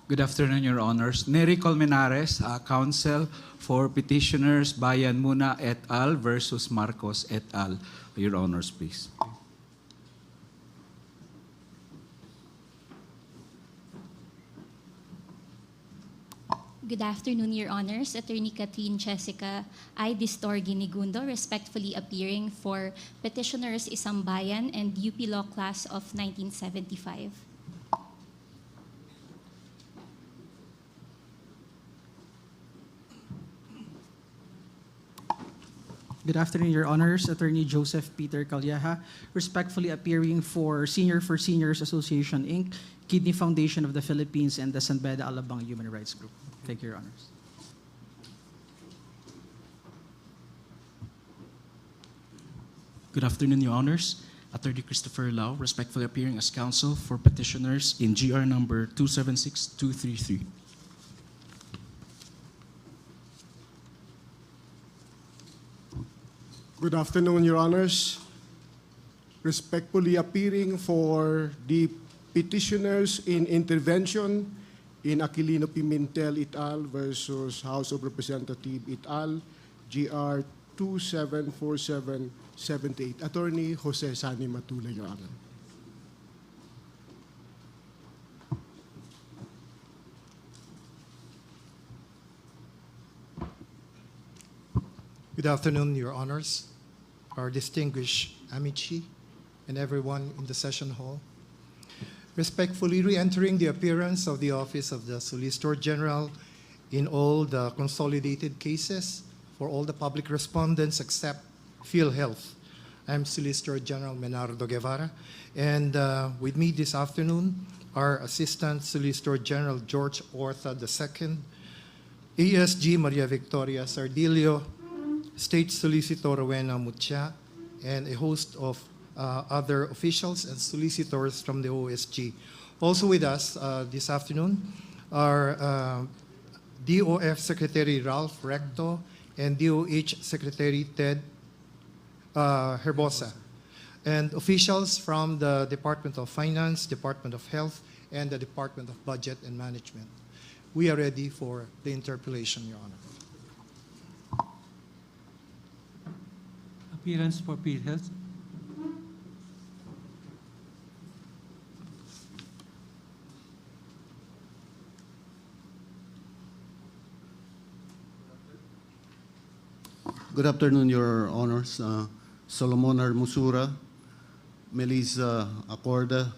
Good afternoon, Your Honors. Nery Colmenares, Counsel for Petitioners Bayan Muna et al. Versus Marcos et al. Your Honors, please. Good afternoon, Your Honors. Attorney Catherine Jessica I. Distorgi Nigundo, respectfully appearing for petitioners Isambayan and UP Law Class of 1975. Good afternoon, Your Honors. Attorney Joseph Peter Calleja, respectfully appearing for Seniors Association, Inc., Kidney Foundation of the Philippines, and the San Beda Alabang Human Rights Group. Thank you, Your Honors. Good afternoon, Your Honors. Attorney Christopher Lau, respectfully appearing as counsel for petitioners in GR number 276233. Good afternoon, Your Honors. Respectfully appearing for the petitioners in intervention in Aquilino Pimentel et al. Versus House of Representatives et al. GR 274778. Attorney Jose Sani Matula, Your Honor. Good afternoon, Your Honors, our distinguished amici, and everyone in the session hall. Respectfully re-entering the appearance of the Office of the Solicitor General in all the consolidated cases for all the public respondents except Philhealth. I'm Solicitor General Menardo Guevara, and with me this afternoon are Assistant Solicitor General George Ortha II, ASG Maria Victoria Sardilio, State Solicitor Rowena Mucha, and a host of other officials and solicitors from the OSG. Also with us this afternoon are DOF Secretary Ralph Recto and DOH Secretary Ted Herbosa, and officials from the Department of Finance, Department of Health, and the Department of Budget and Management. We are ready for the interpellation, Your Honor. Appearance for Philhealth. Good afternoon, Your Honors. Solomon Armusura, Melissa Acorda,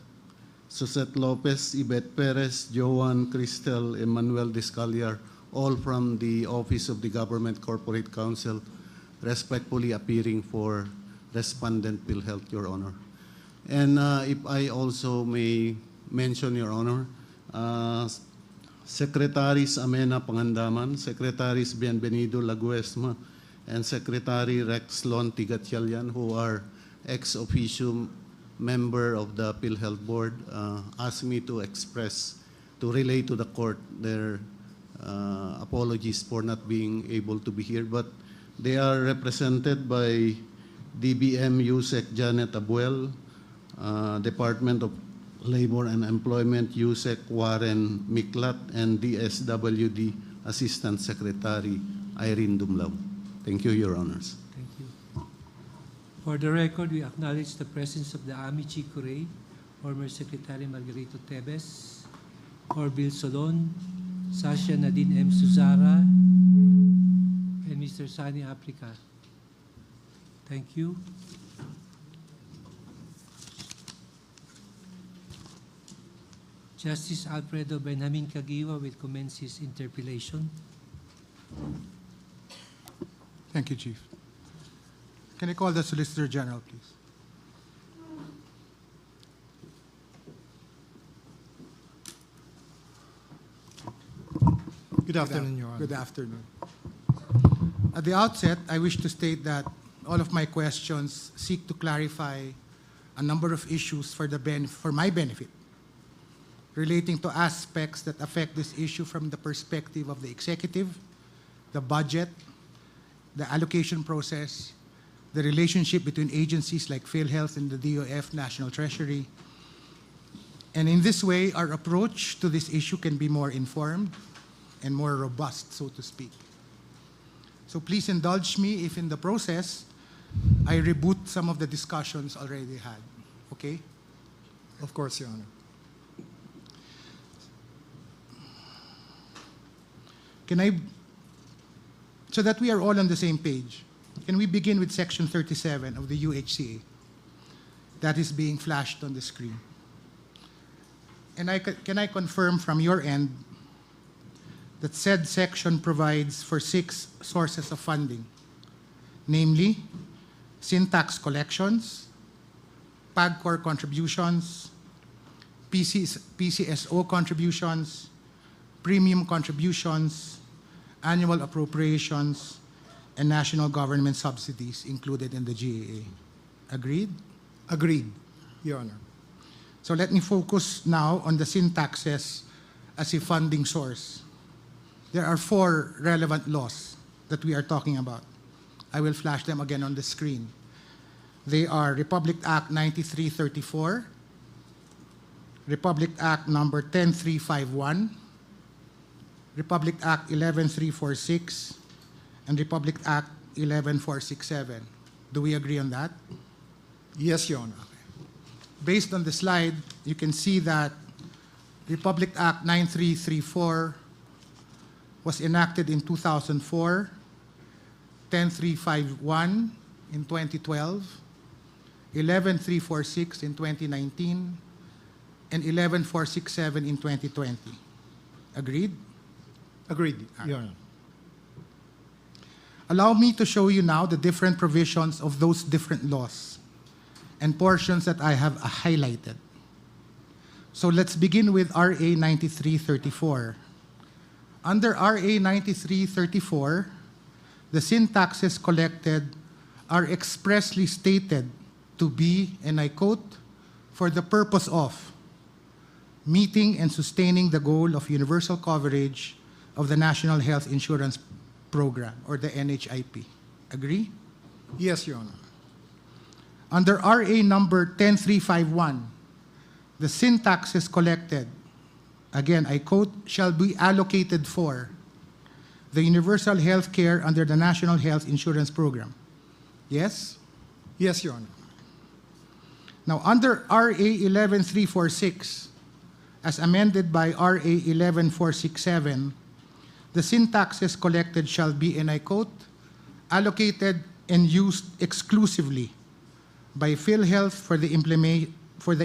Susette Lopez, Yvette Perez, Joan Cristel, Emmanuel Descaliar, all from the Office of the Government Corporate Counsel, respectfully appearing for Respondent Philhealth, Your Honor. And if I also may mention, Your Honor, Secretaries Amena Pangandaman, Secretaries Bienvenido Laguesma, and Secretary Rex Lon Tigatialian, who are ex officio member of the Philhealth Board, asked me to relay to the court their apologies for not being able to be here. But they are represented by DBM USEC Janet Abuel, Department of Labor and Employment USEC Warren Miklat, and DSWD Assistant Secretary Irene Dumlao. Thank you, Your Honors. Thank you. For the record, we acknowledge the presence of the Amici Curay, former Secretary Margarito Tebes, Orville Solon, Sasha Nadine M. Suzara, and Mr. Sani Aplica. Thank you. Justice Alfredo Benjamin Caguiwa will commence his interpellation. Thank you, Chief. Can I call the Solicitor General, please? Good afternoon, Your Honor. Good afternoon. At the outset, I wish to state that all of my questions seek to clarify a number of issues for my benefit, relating to aspects that affect this issue from the perspective of the executive, the budget, the allocation process, the relationship between agencies like Philhealth and the DOF National Treasury, And in this way, our approach to this issue can be more informed and more robust, so to speak. So please indulge me if in the process, I reboot some of the discussions already had. Okay? Of course, Your Honor. So that we are all on the same page, can we begin with Section 37 of the UHCA that is being flashed on the screen? And can I confirm from your end that said section provides for 6 sources of funding, namely syntax collections, PAGCOR contributions, PCSO contributions, premium contributions, annual appropriations, and national government subsidies included in the GAA. Agreed? Agreed, Your Honor. So let me focus now on the syntaxes as a funding source. There are 4 relevant laws that we are talking about. I will flash them again on the screen. They are Republic Act 9334, Republic Act number 10351, Republic Act 11346, and Republic Act 11467. Do we agree on that? Yes, Your Honor. Based on the slide, you can see that Republic Act 9334 was enacted in 2004, 10351 in 2012, 11346 in 2019, and 11467 in 2020. Agreed? Agreed, Your Honor. Allow me to show you now the different provisions of those different laws and portions that I have highlighted. So let's begin with RA 9334. Under RA 9334, the syntaxes collected are expressly stated to be, and I quote, for the purpose of meeting and sustaining the goal of universal coverage of the National Health Insurance Program, or the NHIP. Agree? Yes, Your Honor. Under RA number 10351, the syntaxes collected, again, I quote, shall be allocated for the universal health care under the National Health Insurance Program. Yes? Yes, Your Honor. Now, under RA 11346, as amended by RA 11467, the syntaxes collected shall be, and I quote, allocated and used exclusively by Philhealth for the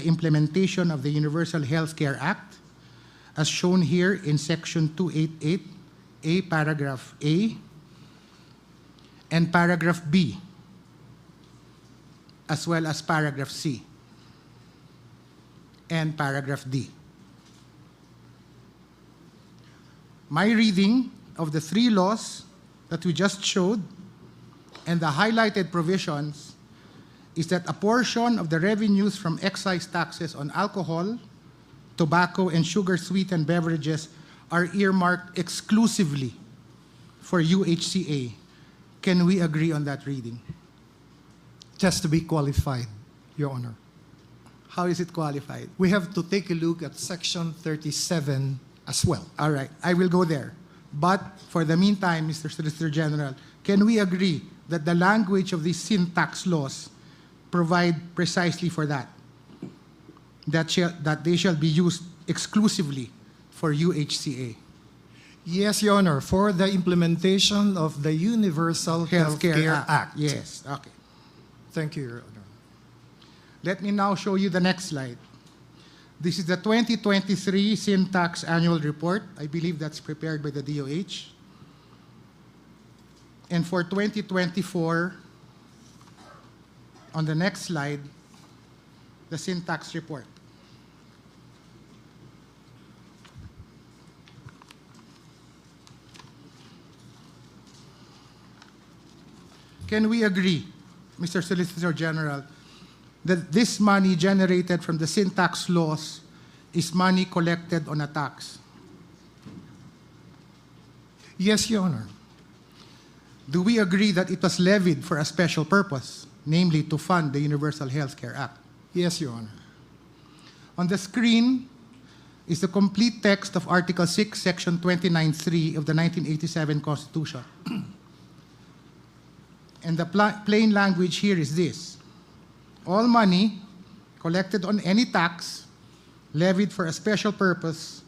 implementation of the Universal Health Care Act, as shown here in Section 288A, Paragraph A, and Paragraph B, as well as Paragraph C and Paragraph D. My reading of the 3 laws that we just showed and the highlighted provisions is that a portion of the revenues from excise taxes on alcohol, tobacco, and sugar-sweetened beverages are earmarked exclusively for UHCA. Can we agree on that reading? Just to be qualified, Your Honor. How is it qualified? We have to take a look at Section 37 as well. All right, I will go there. But for the meantime, Mr. Solicitor General, can we agree that the language of these syntax laws provide precisely for that? That they shall be used exclusively for UHCA? Yes, Your Honor, for the implementation of the Universal Healthcare Act. Yes, okay. Thank you, Your Honor. Let me now show you the next slide. This is the 2023 Syntax Annual Report. I believe that's prepared by the DOH. And for 2024, on the next slide, the Syntax Report. Can we agree, Mr. Solicitor General, that this money generated from the syntax laws is money collected on a tax? Yes, Your Honor. Do we agree that it was levied for a special purpose, namely to fund the Universal Health Care Act? Yes, Your Honor. On the screen is the complete text of Article 6, Section 29(3) of the 1987 Constitution. And the plain language here is this: all money collected on any tax levied for a special purpose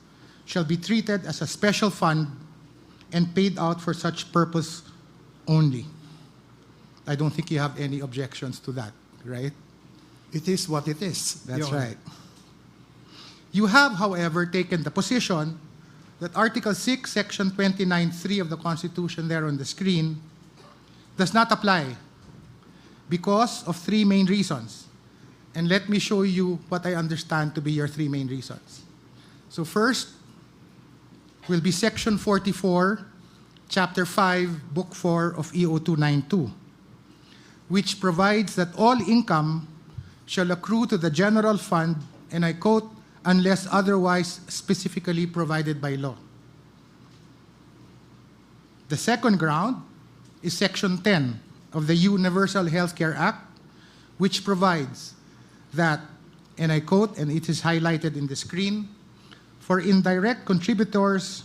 shall be treated as a special fund and paid out for such purpose only. I don't think you have any objections to that, right? It is what it is. That's Your Honor. right. You have, however, taken the position that Article 6, Section 29(3) of the Constitution there on the screen does not apply because of three main reasons. And let me show you what I understand to be your three main reasons. So first will be Section 44, Chapter 5, Book 4 of EO 292, which provides that all income shall accrue to the general fund, and I quote, unless otherwise specifically provided by law. The second ground is Section 10 of the Universal Healthcare Act, which provides that, and I quote, and it is highlighted in the screen, for indirect contributors,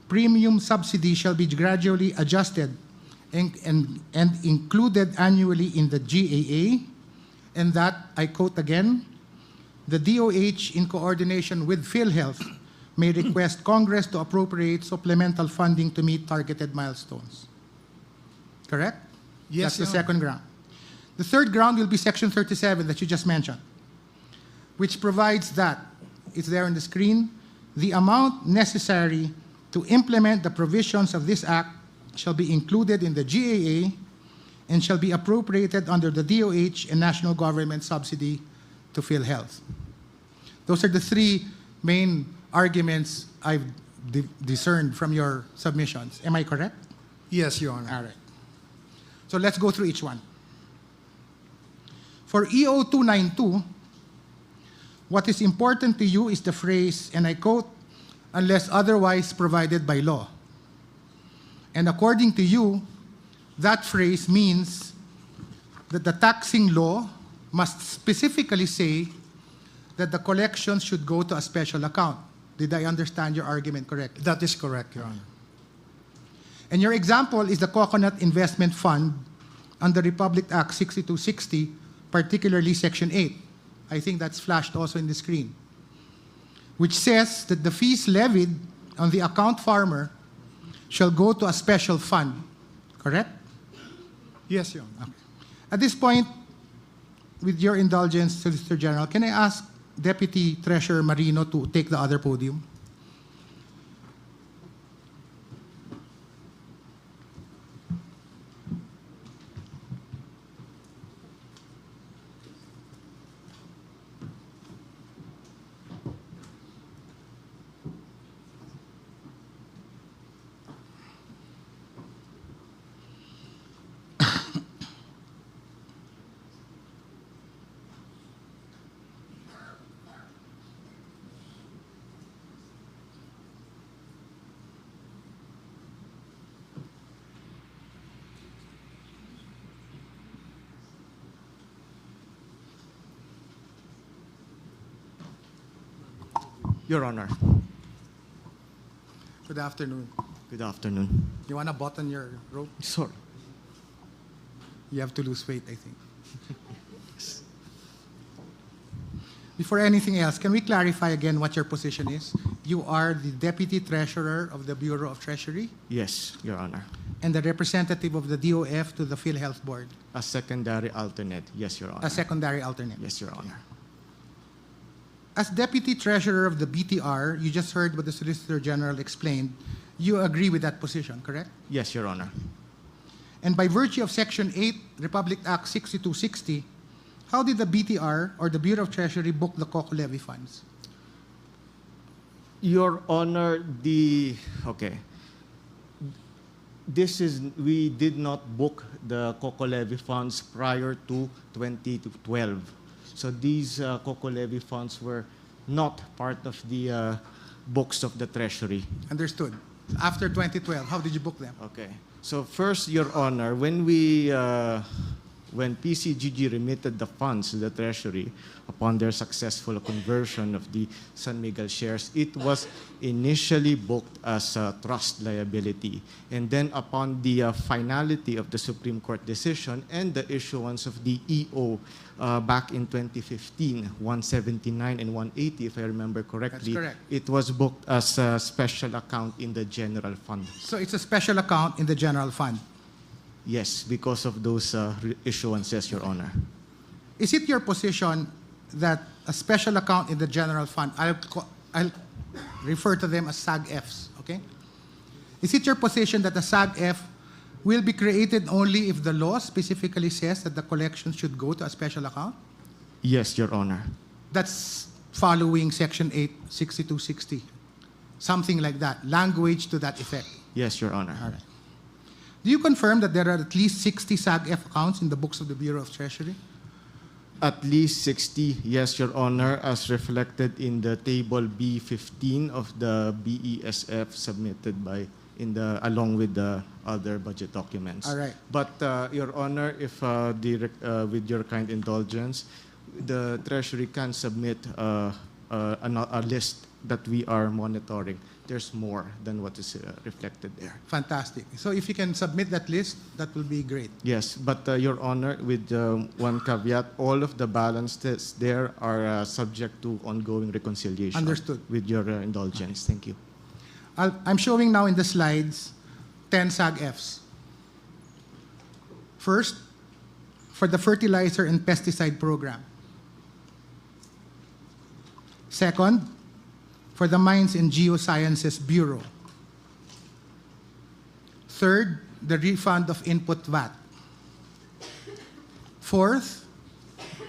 premium subsidy shall be gradually adjusted and included annually in the GAA, and that, I quote again, the DOH, in coordination with Philhealth, may request Congress to appropriate supplemental funding to meet targeted milestones. Correct? Yes, That's the Your Honor. second ground. The third ground will be Section 37 that you just mentioned, which provides that, it's there on the screen, the amount necessary to implement the provisions of this act shall be included in the GAA and shall be appropriated under the DOH and national government subsidy to Philhealth. Those are the three main arguments I've discerned from your submissions. Am I correct? Yes, Your Honor. All right. So let's go through each one. For EO 292, what is important to you is the phrase, and I quote, unless otherwise provided by law. And according to you, that phrase means that the taxing law must specifically say that the collections should go to a special account. Did I understand your argument correctly? That is correct, Your Honor. And your example is the Coconut Investment Fund under Republic Act 6260, particularly Section 8. I think that's flashed also in the screen, which says that the fees levied on the account farmer shall go to a special fund. Correct? Yes, Your Honor. At this point, with your indulgence, Solicitor General, can I ask Deputy Treasurer Marino to take the other podium? Your Honor, Good afternoon. good afternoon. You want to button your robe? Sorry. You have to lose weight, I think. Before anything else, can we clarify again what your position is? You are the Deputy Treasurer of the Bureau of Treasury Yes, Your Honor. and the representative of the DOF to the Philhealth Board, A secondary alternate. Yes, Your Honor. a secondary alternate. Yes, Your Honor. As Deputy Treasurer of the BTR, you just heard what the Solicitor General explained. You agree with that position, correct? Yes, Your Honor. And by virtue of Section 8, Republic Act 6260, how did the BTR or the Bureau of Treasury book the COCO levy funds? Your Honor, okay. We did not book the COCO levy funds prior to 2012. So these COCO levy funds were not part of the books of the Treasury. Understood. After 2012, how did you book them? Okay. So first, Your Honor, when we when PCGG remitted the funds to the Treasury upon their successful conversion of the San Miguel shares, it was initially booked as a trust liability. And then upon the finality of the Supreme Court decision and the issuance of the EO back in 2015, 179 and 180, if I remember correctly, That's correct. it was booked as a special account in the general fund. So it's a special account in the general fund. Yes, because of those issuances, Your Honor. Is it your position that a special account in the general fund, I'll refer to them as SAG-Fs, okay? Is it your position that the SAG-F will be created only if the law specifically says that the collection should go to a special account? Yes, Your Honor. That's following Section 8, 6260. Something like that, language to that effect. Yes, Your Honor. All right. Do you confirm that there are at least 60 SAG-F accounts in the books of the Bureau of Treasury? At least 60, yes, Your Honor, as reflected in the table B15 of the BESF submitted by along with the other budget documents. All right. But Your Honor, if with your kind indulgence, the Treasury can submit a list that we are monitoring. There's more than what is reflected there. Fantastic. So if you can submit that list, that will be great. Yes, but Your Honor, with one caveat, all of the balances there are subject to ongoing reconciliation. Understood. With your indulgence. Thank you. I'm showing now in the slides 10 SAG-Fs. First, for the fertilizer and pesticide program. Second, for the Mines and Geosciences Bureau. Third, the refund of input VAT. Fourth,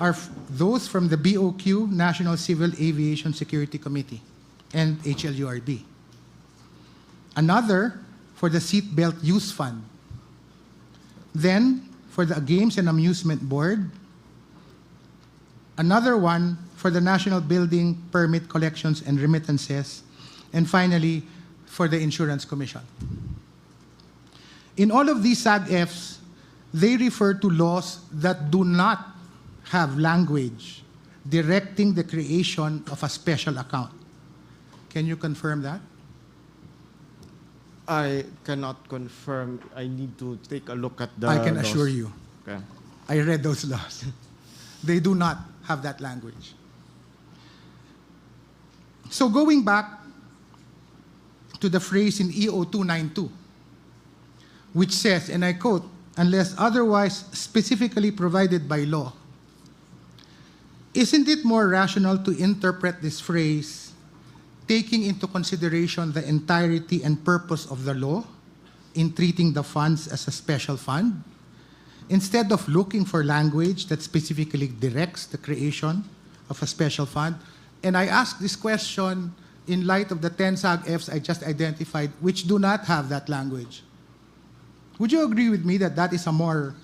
are those from the BOQ, National Civil Aviation Security Committee, and HLURB. Another for the Seatbelt Use Fund. Then, for the Games and Amusement Board. Another one for the National Building Permit Collections and Remittances. And finally, for the Insurance Commission. In all of these SAG-Fs, they refer to laws that do not have language directing the creation of a special account. Can you confirm that? I cannot confirm. I need to take a look at the I can laws. assure you. Okay. I read those laws. They do not have that language. So going back to the phrase in EO 292, which says, and I quote, unless otherwise specifically provided by law, isn't it more rational to interpret this phrase taking into consideration the entirety and purpose of the law in treating the funds as a special fund, instead of looking for language that specifically directs the creation of a special fund? And I ask this question in light of the 10 SAG-Fs I just identified, which do not have that language. Would you agree with me that that is a more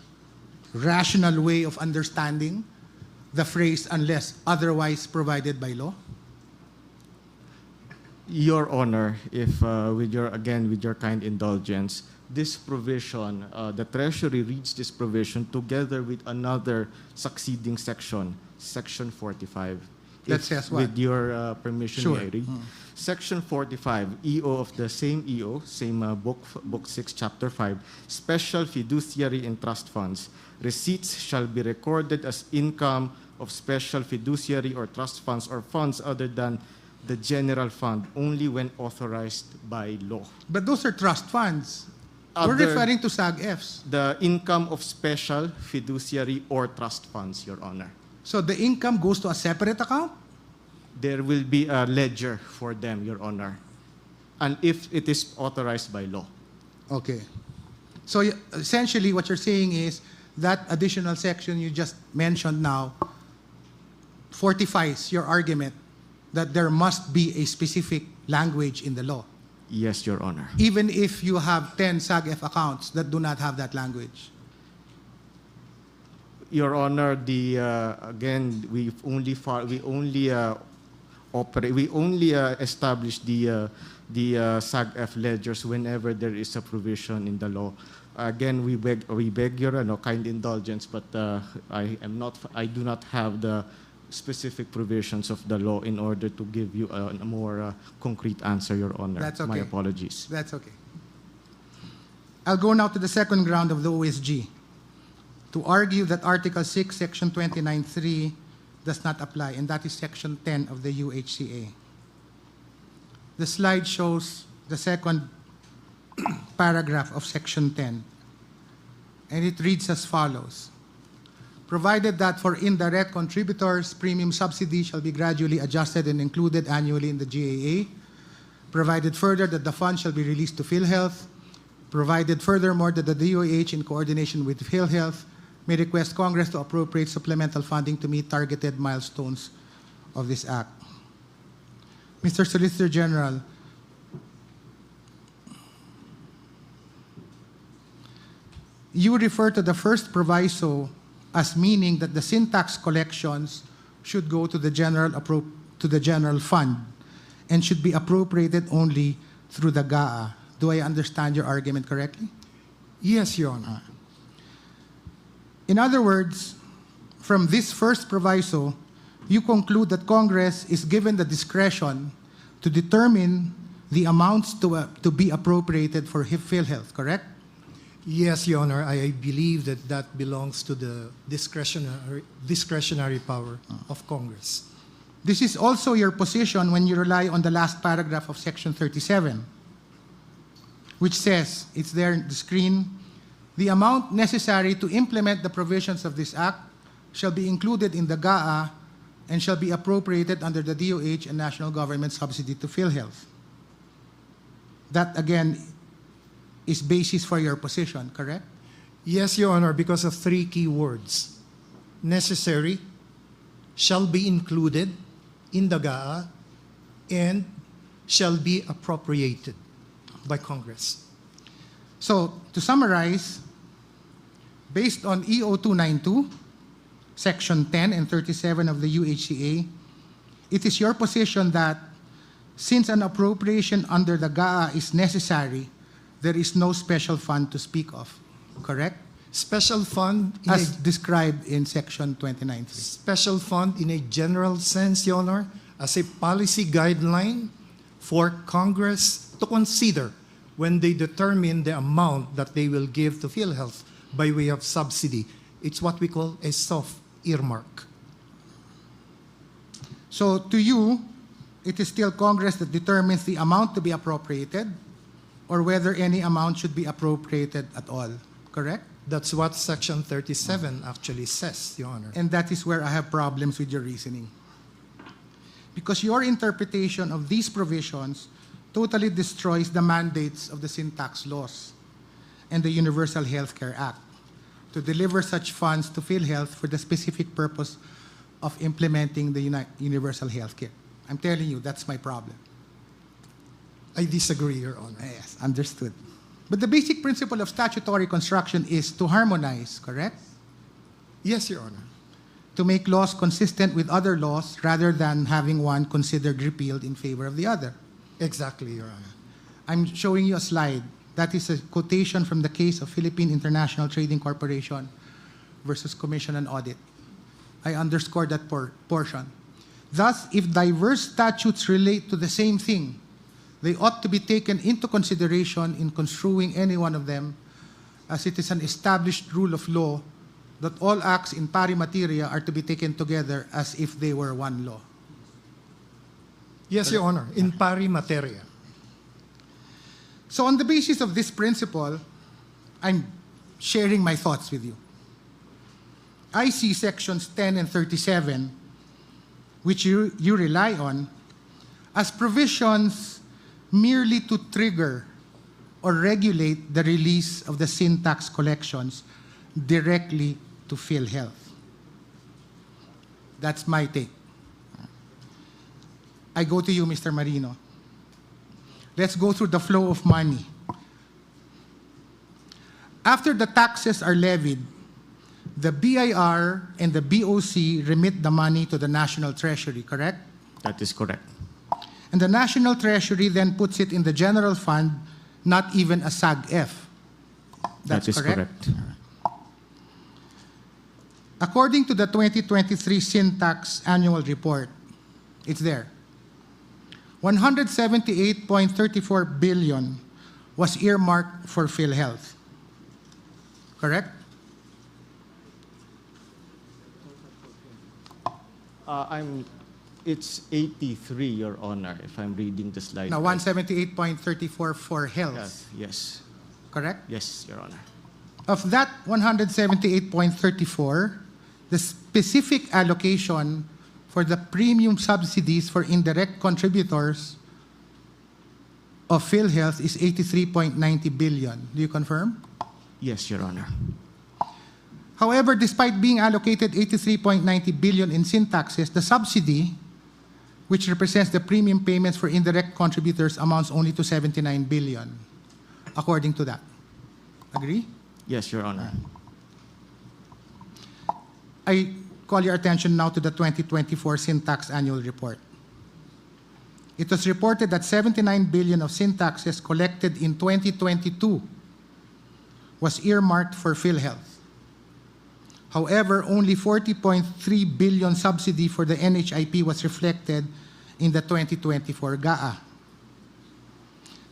rational way of understanding the phrase unless otherwise provided by law? Your Honor, if with your kind indulgence, this provision, the Treasury reads this provision together with another succeeding section, Section 45. That If, says what? With your permission, Sure. may I read? Section 45, EO of the same EO, same book 6, Chapter 5, special fiduciary and trust funds. Receipts shall be recorded as income of special fiduciary or trust funds or funds other than the general fund only when authorized by law. But those are trust funds. We're Other- referring to SAG-Fs. The income of special fiduciary or trust funds, Your Honor. So the income goes to a separate account? There will be a ledger for them, Your Honor, and if it is authorized by law. Okay. So essentially what you're saying is that additional section you just mentioned now fortifies your argument that there must be a specific language in the law, Yes, Your Honor. even if you have 10 SAG-F accounts that do not have that language. Your Honor, again, we only operate. We only establish the SAG-F ledgers whenever there is a provision in the law. Again, we beg your kind indulgence, but I do not have the specific provisions of the law in order to give you a more concrete answer, Your Honor. That's okay. My apologies. That's okay. I'll go now to the second ground of the OSG, to argue that Article 6, Section 29(3) does not apply, and that is Section 10 of the UHCA. The slide shows the second paragraph of Section 10, and it reads as follows. Provided that for indirect contributors, premium subsidy shall be gradually adjusted and included annually in the GAA, provided further that the fund shall be released to Philhealth, provided furthermore that the DOH, in coordination with Philhealth, may request Congress to appropriate supplemental funding to meet targeted milestones of this act. Mr. Solicitor General, you refer to the first proviso as meaning that the sin tax collections should go to the general fund and should be appropriated only through the GAA. Do I understand your argument correctly? Yes, Your Honor. In other words, from this first proviso, you conclude that Congress is given the discretion to determine the amounts to be appropriated for Philhealth, correct? Yes, Your Honor. I believe that that belongs to the discretionary power of Congress. This is also your position when you rely on the last paragraph of Section 37, which says, it's there on the screen, the amount necessary to implement the provisions of this act shall be included in the GAA and shall be appropriated under the DOH and national government subsidy to Philhealth. That, again, is basis for your position, correct? Yes, Your Honor, because of three key words. Necessary, shall be included in the GAA, and shall be appropriated by Congress. So, to summarize, based on EO 292, Section 10 and 37 of the UHCA, it is your position that since an appropriation under the GAA is necessary, there is no special fund to speak of, correct? Special fund As described in Section 29.3. special fund in a general sense, Your Honor, as a policy guideline for Congress to consider when they determine the amount that they will give to Philhealth by way of subsidy. It's what we call a soft earmark. So to you, it is still Congress that determines the amount to be appropriated or whether any amount should be appropriated at all, correct? That's what Section 37 actually says, Your Honor. And that is where I have problems with your reasoning. Because your interpretation of these provisions totally destroys the mandates of the sin tax laws and the Universal Health Care Act to deliver such funds to Philhealth for the specific purpose of implementing the universal health care. I'm telling you, that's my problem. I disagree, Your Honor. Yes, understood. But the basic principle of statutory construction is to harmonize, correct? Yes, Your Honor. To make laws consistent with other laws rather than having one considered repealed in favor of the other. Exactly, Your Honor. I'm showing you a slide. That is a quotation from the case of Philippine International Trading Corporation versus Commission on Audit. I underscore that portion. Thus, if diverse statutes relate to the same thing, they ought to be taken into consideration in construing any one of them, as it is an established rule of law that all acts in pari materia are to be taken together as if they were one law. Yes, Your Honor, in pari materia. So on the basis of this principle, I'm sharing my thoughts with you. I see sections 10 and 37, which you rely on, as provisions merely to trigger or regulate the release of the sin tax collections directly to Philhealth. That's my take. I go to you, Mr. Marino. Let's go through the flow of money. After the taxes are levied, the BIR and the BOC remit the money to the National Treasury, correct? That is correct. And the National Treasury then puts it in the general fund, not even a SAG-F. That is correct. According to the 2023 Syntax Annual Report, it's there. 178.34 billion was earmarked for Philhealth. Correct? It's 83, Your Honor, if I'm reading the slide. Now, right. 178.34 for health. Yes. Correct? Yes, Your Honor. Of that 178.34, the specific allocation for the premium subsidies for indirect contributors of Philhealth is 83.90 billion. Do you confirm? Yes, Your Honor. However, despite being allocated 83.90 billion in sin taxes, the subsidy, which represents the premium payments for indirect contributors, amounts only to 79 billion, according to that. Agree? Yes, Your Honor. I call your attention now to the 2024 sin tax annual report. It was reported that 79 billion of sin taxes collected in 2022 was earmarked for Philhealth. However, only 40.3 billion subsidy for the NHIP was reflected in the 2024 GAA.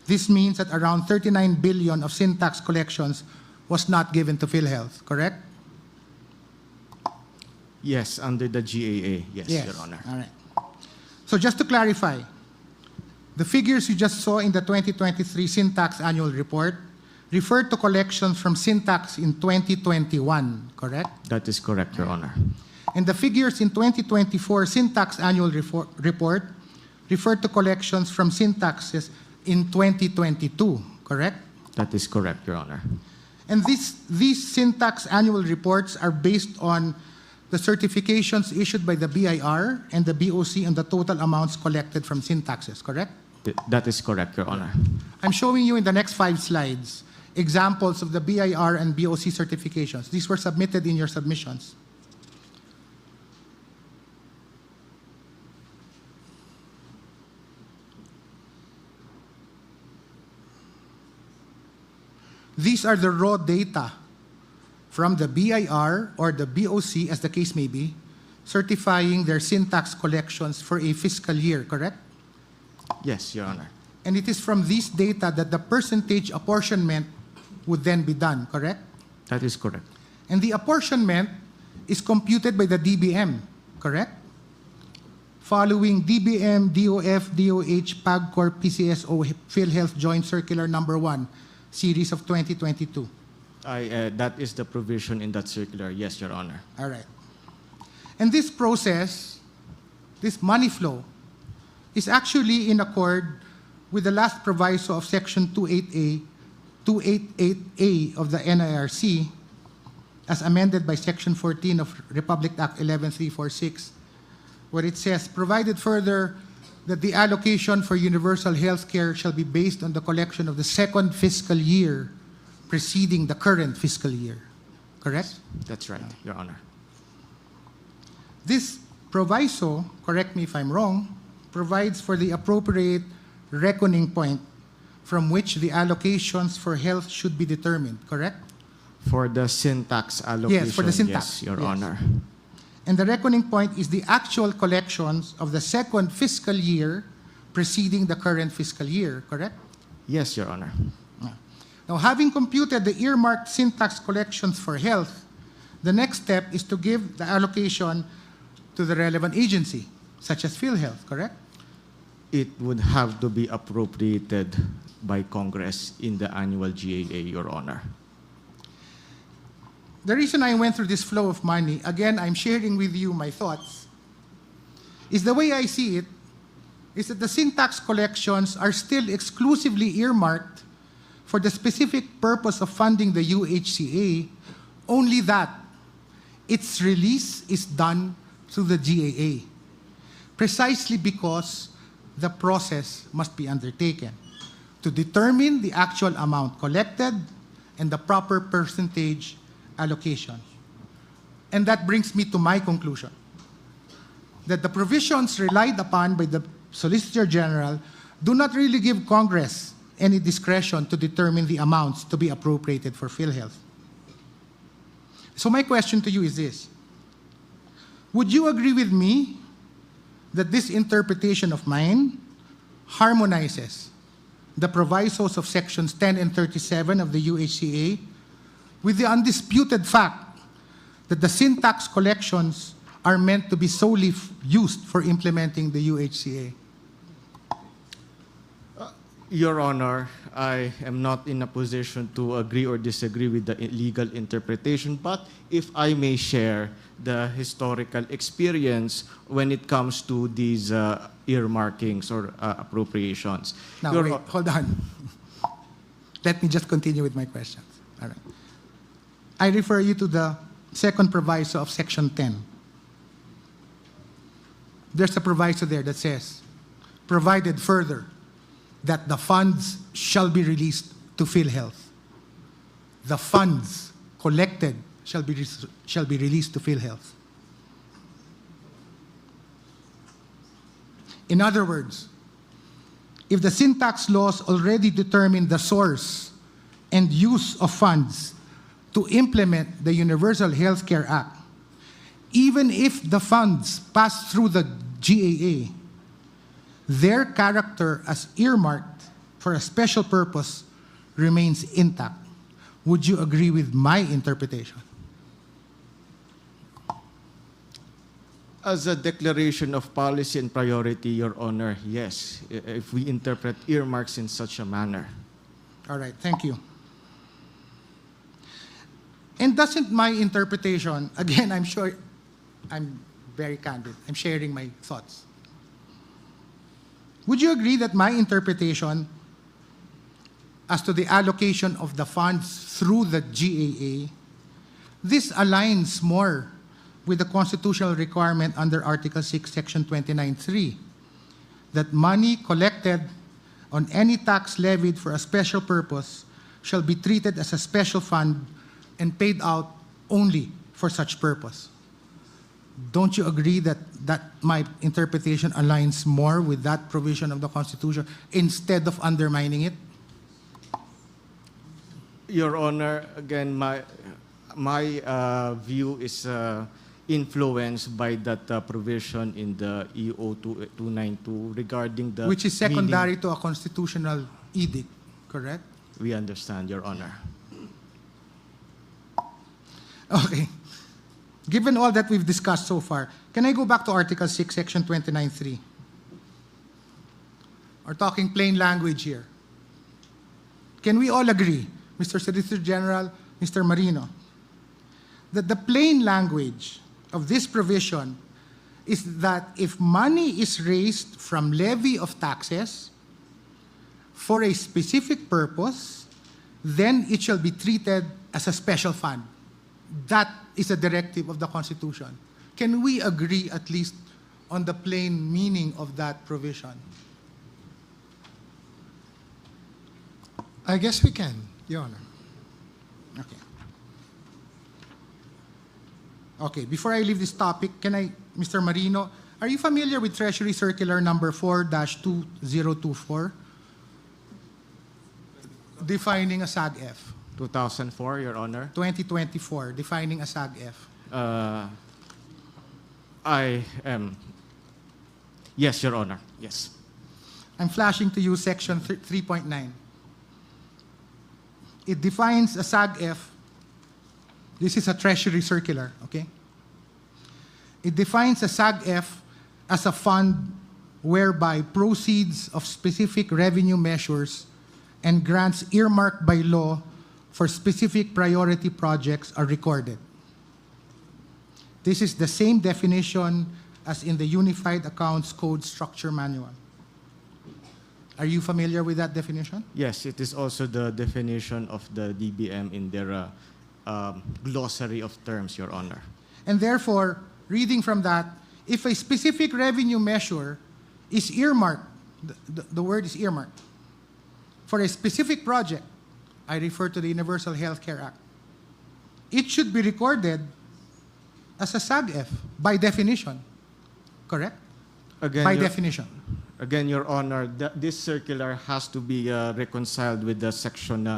This means that around 39 billion of sin tax collections was not given to Philhealth, correct? Yes, under the GAA. Yes, Your Honor. All right. So just to clarify, the figures you just saw in the 2023 sin tax annual report refer to collections from sin tax in 2021, correct? That is correct, Your Honor. And the figures in 2024 sin tax annual report refer to collections from sin taxes in 2022, correct? That is correct, Your Honor. And these sin tax annual reports are based on the certifications issued by the BIR and the BOC on the total amounts collected from sin taxes, correct? That is correct, Your Honor. I'm showing you in the next 5 slides examples of the BIR and BOC certifications. These were submitted in your submissions. These are the raw data from the BIR or the BOC, as the case may be, certifying their sin tax collections for a fiscal year, correct? Yes, Your Honor. And it is from these data that the percentage apportionment would then be done, correct? That is correct. And the apportionment is computed by the DBM, correct? Following DBM, DOF, DOH, PAGCOR, PCSO, PhilHealth Joint Circular Number 1, Series of 2022. That is the provision in that circular. Yes, Your Honor. All right. And this process, this money flow, is actually in accord with the last proviso of Section 288A of the NIRC, as amended by Section 14 of Republic Act 11346, where it says, provided further that the allocation for universal health care shall be based on the collection of the second fiscal year preceding the current fiscal year. Correct? That's right, Your Honor. This proviso, correct me if I'm wrong, provides for the appropriate reckoning point from which the allocations for health should be determined, correct? For the sin tax allocation. Yes, for the sin tax. Yes, Your Yes. Honor. And the reckoning point is the actual collections of the second fiscal year preceding the current fiscal year, correct? Yes, Your Honor. Now, having computed the earmarked sin tax collections for health, the next step is to give the allocation to the relevant agency, such as Philhealth, correct? It would have to be appropriated by Congress in the annual GAA, Your Honor. The reason I went through this flow of money, again, I'm sharing with you my thoughts, is the way I see it, is that the sin tax collections are still exclusively earmarked for the specific purpose of funding the UHCA, only that its release is done through the GAA, precisely because the process must be undertaken to determine the actual amount collected and the proper percentage allocation. And that brings me to my conclusion. that the provisions relied upon by the Solicitor General do not really give Congress any discretion to determine the amounts to be appropriated for Philhealth. So my question to you is this: would you agree with me that this interpretation of mine harmonizes the provisos of sections 10 and 37 of the UHCA with the undisputed fact that the sin tax collections are meant to be solely used for implementing the UHCA? Your Honor, I am not in a position to agree or disagree with the legal interpretation, but if I may share the historical experience when it comes to these earmarkings or appropriations. Now, Your wait, Hon- hold on. Let me just continue with my questions. All right. I refer you to the second proviso of Section 10. There's a proviso there that says, provided further that the funds shall be released to Philhealth. The funds collected shall be released to Philhealth. In other words, if the sin tax laws already determine the source and use of funds to implement the Universal Health Care Act, even if the funds pass through the GAA, their character as earmarked for a special purpose remains intact. Would you agree with my interpretation? As a declaration of policy and priority, Your Honor, yes, if we interpret earmarks in such a manner. All right, thank you. And doesn't my interpretation, again, I'm sure I'm very candid, I'm sharing my thoughts. Would you agree that my interpretation as to the allocation of the funds through the GAA, this aligns more with the constitutional requirement under Article 6, Section 29(3), that money collected on any tax levied for a special purpose shall be treated as a special fund and paid out only for such purpose? Don't you agree that my interpretation aligns more with that provision of the Constitution instead of undermining it? Your Honor, again, my view is influenced by that provision in the EO 292 regarding the Which is secondary meaning. to a constitutional edict, correct? We understand, Your Honor. Okay. Given all that we've discussed so far, can I go back to Article 6, Section 29(3)? We're talking plain language here. Can we all agree, Mr. Solicitor General, Mr. Marino, that the plain language of this provision is that if money is raised from levy of taxes for a specific purpose, then it shall be treated as a special fund? That is a directive of the Constitution. Can we agree at least on the plain meaning of that provision? I guess we can, Your Honor. Okay. Okay, before I leave this topic, Mr. Marino, are you familiar with Treasury Circular number 4-2024? Defining a SAG-F. 2004, Your Honor. 2024, defining a SAG-F. I am. Yes, Your Honor. Yes. I'm flashing to you section 3.9. It defines a SAG-F. This is a Treasury Circular, okay? It defines a SAG-F as a fund whereby proceeds of specific revenue measures and grants earmarked by law for specific priority projects are recorded. This is the same definition as in the Unified Accounts Code Structure Manual. Are you familiar with that definition? Yes, it is also the definition of the DBM in their glossary of terms, Your Honor. And therefore, reading from that, if a specific revenue measure is earmarked, the word is earmarked, for a specific project, I refer to the Universal Health Care Act, it should be recorded as a SAG-F by definition. correct? Again, By Your- definition. Again, Your Honor, this circular has to be reconciled with the section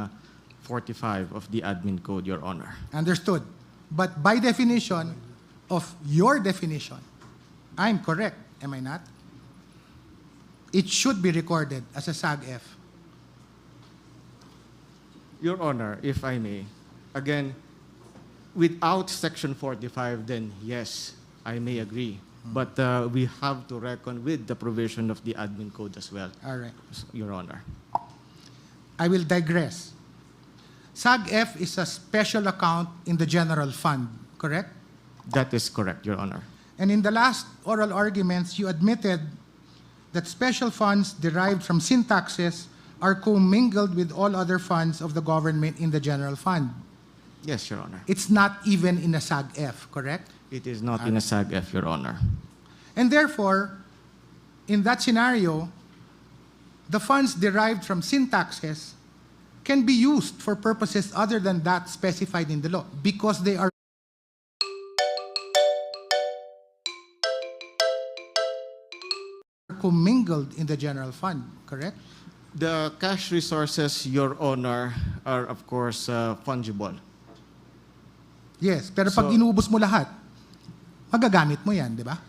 45 of the admin code, Your Honor. Understood. But by definition of your definition, I'm correct, am I not? It should be recorded as a SAG-F. Your Honor, if I may, again, without section 45, then yes, I may agree. But we have to reckon with the provision of the admin code as well, All right. Your Honor. I will digress. SAG-F is a special account in the general fund, correct? That is correct, Your Honor. And in the last oral arguments, you admitted that special funds derived from sin taxes are commingled with all other funds of the government in the general fund. Yes, Your Honor. It's not even in a SAG-F, correct? It is not in a SAG-F, Your Honor. And therefore, in that scenario, the funds derived from sin taxes can be used for purposes other than that specified in the law because they are commingled in the general fund, correct? The cash resources, Your Honor, are of course fungible. Yes, pero pag So- inubos mo lahat, magagamit mo yan, di ba?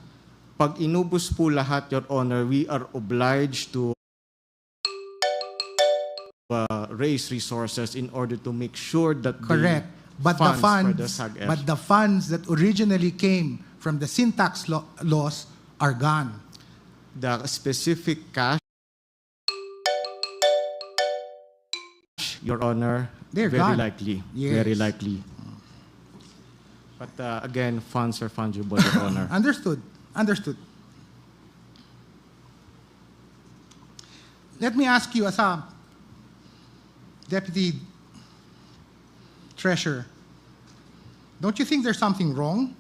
Pag inubos po lahat, Your Honor, we are obliged to raise resources in order to make sure that Correct. But the the funds for the funds, SAG-F but the funds that originally came from the sin tax laws are gone. the specific cash, Your Honor, They're very gone. likely. Yes. Very likely. But again, funds are fungible, Your Honor. Understood. Understood. Let me ask you as a Deputy Treasurer, don't you think there's something wrong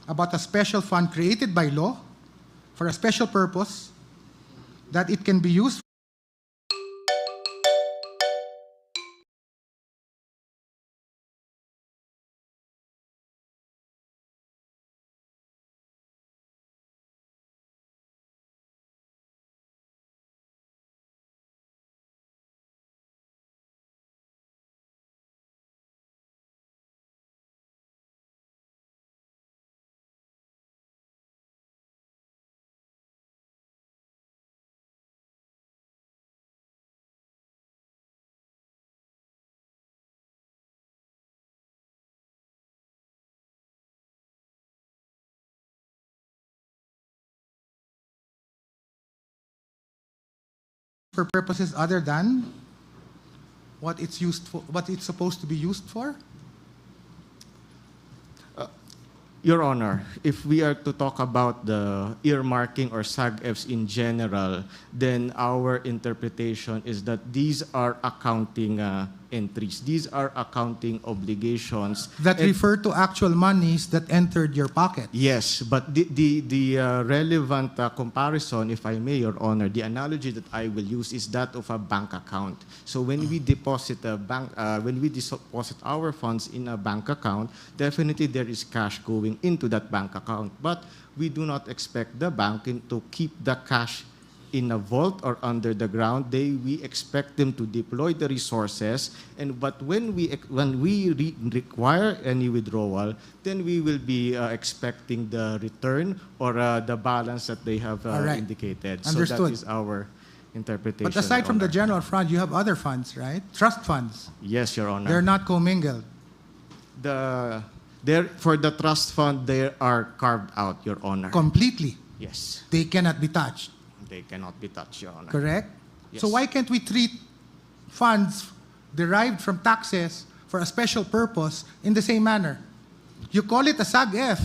about a special fund created by law for a special purpose that it can be used for purposes other than what it's used for, what it's supposed to be used for? Your Honor, if we are to talk about the earmarking or SAG-Fs in general, then our interpretation is that these are accounting entries. These are accounting obligations. That And- refer to actual monies that entered your pocket. Yes, but the relevant comparison, if I may, Your Honor, the analogy that I will use is that of a bank account. So when we deposit our funds in a bank account, definitely there is cash going into that bank account. But we do not expect the bank to keep the cash in a vault or under the ground. We expect them to deploy the resources, but when we require any withdrawal, then we will be expecting the return or the balance that they have All right. indicated. Understood. So that is our interpretation. But aside from the Honor. general fund, you have other funds, right? Trust funds. Yes, Your Honor. They're not commingled. For the trust fund, they are carved out, Your Honor. Completely. Yes, They cannot be touched, they cannot be touched, Your Honor. correct? Yes. So why can't we treat funds derived from taxes for a special purpose in the same manner? You call it a SAG-F,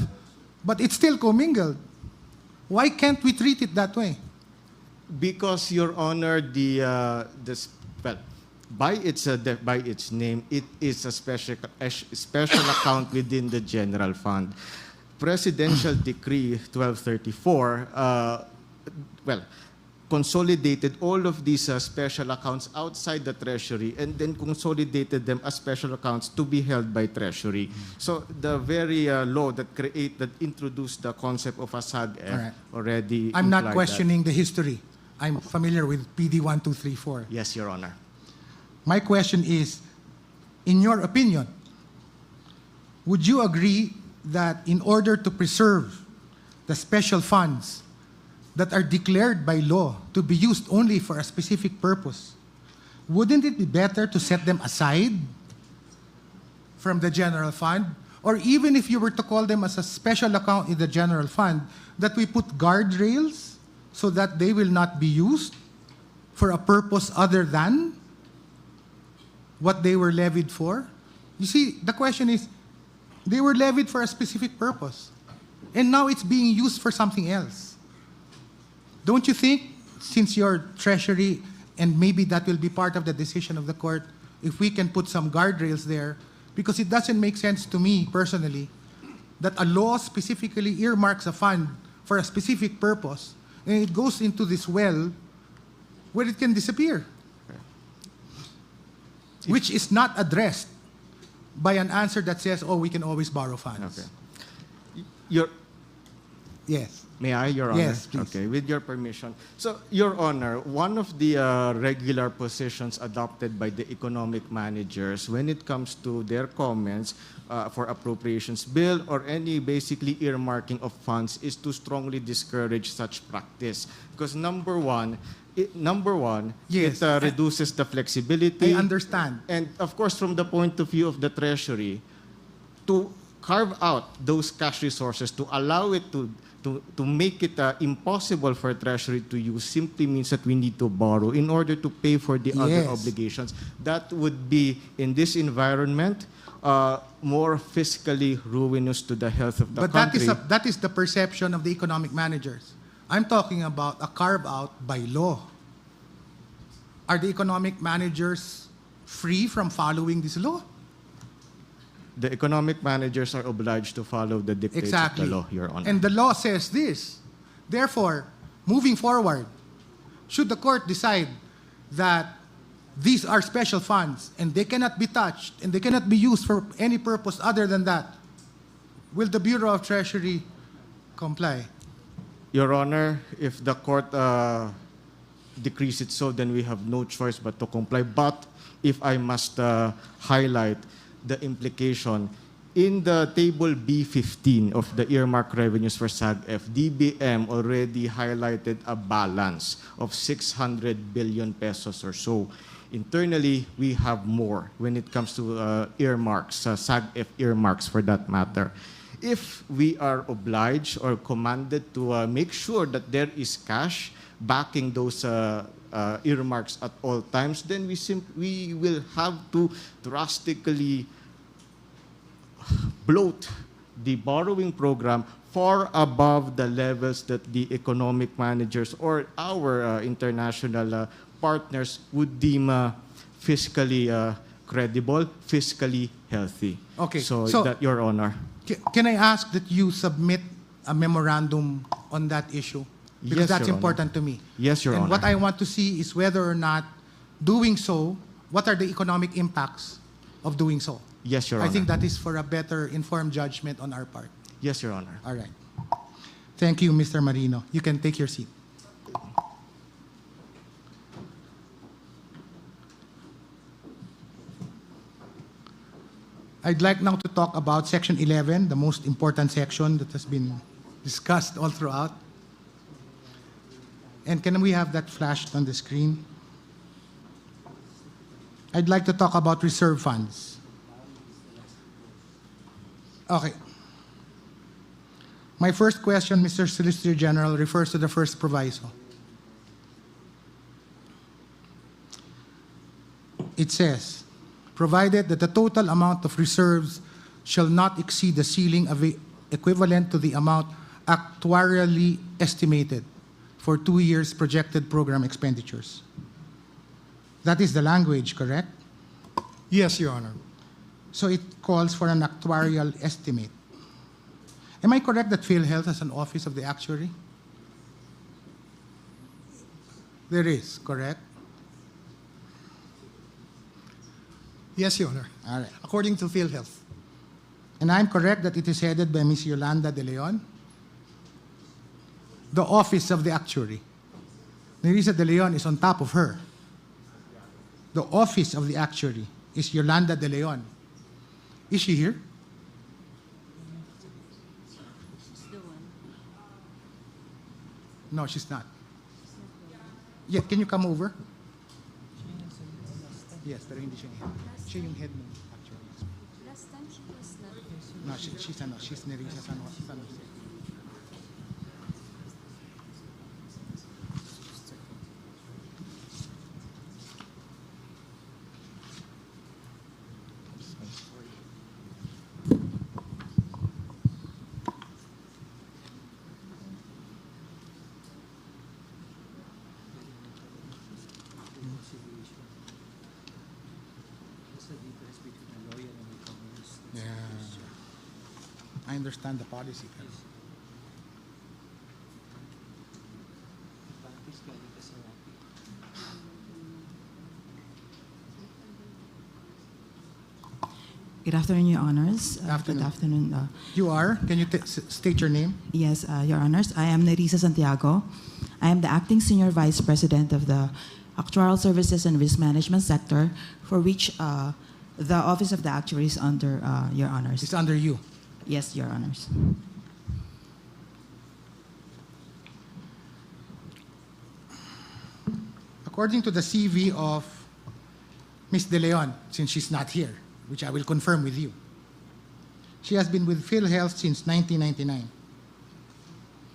but it's still commingled. Why can't we treat it that way? Because, Your Honor, by its name, it is a special account within the general fund. Presidential Decree 1234, consolidated all of these special accounts outside the Treasury and then consolidated them as special accounts to be held by Treasury. So the very law that introduced the concept of a SAG-F All right. already I'm not implied questioning the history. I'm familiar with PD 1234. that. Yes, Your Honor. My question is, in your opinion, would you agree that in order to preserve the special funds that are declared by law to be used only for a specific purpose, wouldn't it be better to set them aside from the general fund? Or even if you were to call them as a special account in the general fund, that we put guardrails so that they will not be used for a purpose other than what they were levied for? You see, the question is, they were levied for a specific purpose, and now it's being used for something else. Don't you think, since your Treasury, and maybe that will be part of the decision of the court, if we can put some guardrails there, because it doesn't make sense to me personally that a law specifically earmarks a fund for a specific purpose, and it goes into this well where it can disappear, which is not addressed by an answer that says, oh, we can always borrow funds. Okay. Your, Yes. may I, Your Honor? Yes, please. Okay, with your permission. So, Your Honor, one of the regular positions adopted by the economic managers when it comes to their comments for appropriations bill or any basically earmarking of funds is to strongly discourage such practice. Because number one, Yes. it reduces the flexibility. I understand. And of course, from the point of view of the Treasury, to carve out those cash resources, to allow it to make it impossible for Treasury to use simply means that we need to borrow in order to pay for the other Yes. obligations. That would be, in this environment, more fiscally ruinous to the health of the But country. that is the perception of the economic managers. I'm talking about a carve-out by law. Are the economic managers free from following this law? The economic managers are obliged to follow the dictates Exactly. of the law, Your Honor. And the law says this. Therefore, moving forward, should the court decide that these are special funds and they cannot be touched and they cannot be used for any purpose other than that, will the Bureau of Treasury comply? Your Honor, if the court decrees it so, then we have no choice but to comply. But if I must highlight the implication, in the table B15 of the earmark revenues for SAG-F, DBM already highlighted a balance of 600 billion pesos or so. Internally, we have more when it comes to earmarks, SAG-F earmarks for that matter. If we are obliged or commanded to make sure that there is cash backing those earmarks at all times, then we will have to drastically bloat the borrowing program far above the levels that the economic managers or our international partners would deem fiscally credible, fiscally healthy. Okay, So, so- that, Your Honor. Can I ask that you submit a memorandum on that issue? Because Yes, that's Your Honor. important to me. Yes, Your And Honor. what I want to see is whether or not doing so, what are the economic impacts of doing so? Yes, Your Honor. I think that is for a better informed judgment on our part. Yes, Your Honor. All right. Thank you, Mr. Marino. You can take your seat. I'd like now to talk about Section 11, the most important section that has been discussed all throughout. And can we have that flashed on the screen? I'd like to talk about reserve funds. Okay. My first question, Mr. Solicitor General, refers to the first proviso. It says, provided that the total amount of reserves shall not exceed the ceiling equivalent to the amount actuarially estimated for 2 years projected program expenditures. That is the language, correct? Yes, Your Honor. So it calls for an actuarial estimate. Am I correct that Philhealth has an office of the actuary? There is, correct? Yes, Your Honor. All right. According to Philhealth. And I'm correct that it is headed by Ms. Yolanda De Leon? The office of the actuary. Nerissa De Leon is on top of her. The office of the actuary is Yolanda De Leon. Is she here? No, she's not. Yeah, can you come over? Yes, pero hindi siya yung head. Siya yung head ng actuary. Last time she was not. No, she's Nerissa San Jose. Yeah. I understand the policy. Good afternoon, Your Honors. Afternoon. Good afternoon. You are? Can you state your name? Yes, Your Honors. I am Nerissa Santiago. I am the Acting Senior Vice President of the Actuarial Services and Risk Management Sector, for which the Office of the Actuary is under, Your Honors. It's under you. Yes, Your Honors. According to the CV of Ms. De Leon, since she's not here, which I will confirm with you, she has been with Philhealth since 1999.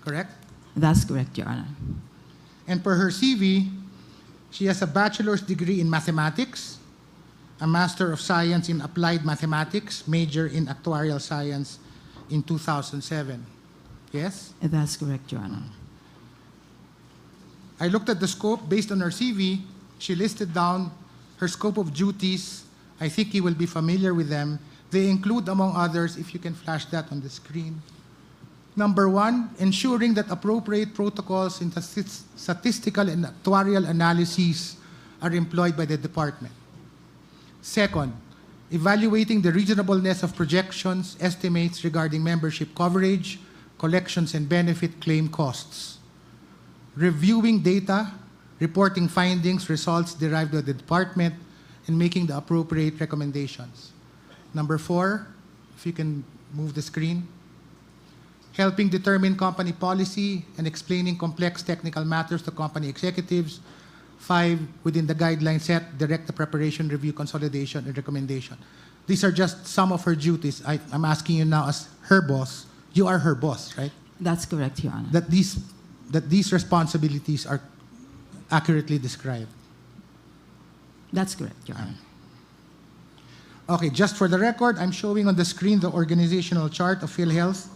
Correct? That's correct, Your Honor. And per her CV, she has a bachelor's degree in mathematics, a Master of Science in Applied Mathematics, major in Actuarial Science in 2007. Yes? That's correct, Your Honor. I looked at the scope based on her CV. She listed down her scope of duties. I think you will be familiar with them. They include, among others, if you can flash that on the screen. Number one, ensuring that appropriate protocols in statistical and actuarial analyses are employed by the department. Second, evaluating the reasonableness of projections, estimates regarding membership coverage, collections and benefit claim costs. Reviewing data, reporting findings, results derived by the department, and making the appropriate recommendations. Number four, if you can move the screen, helping determine company policy and explaining complex technical matters to company executives. 5, within the guidelines set, direct the preparation, review, consolidation, and recommendation. These are just some of her duties. I'm asking you now as her boss. You are her boss, right? That's correct, Your Honor. That these responsibilities are accurately described. That's correct, Your Honor. Okay, just for the record, I'm showing on the screen the organizational chart of Philhealth.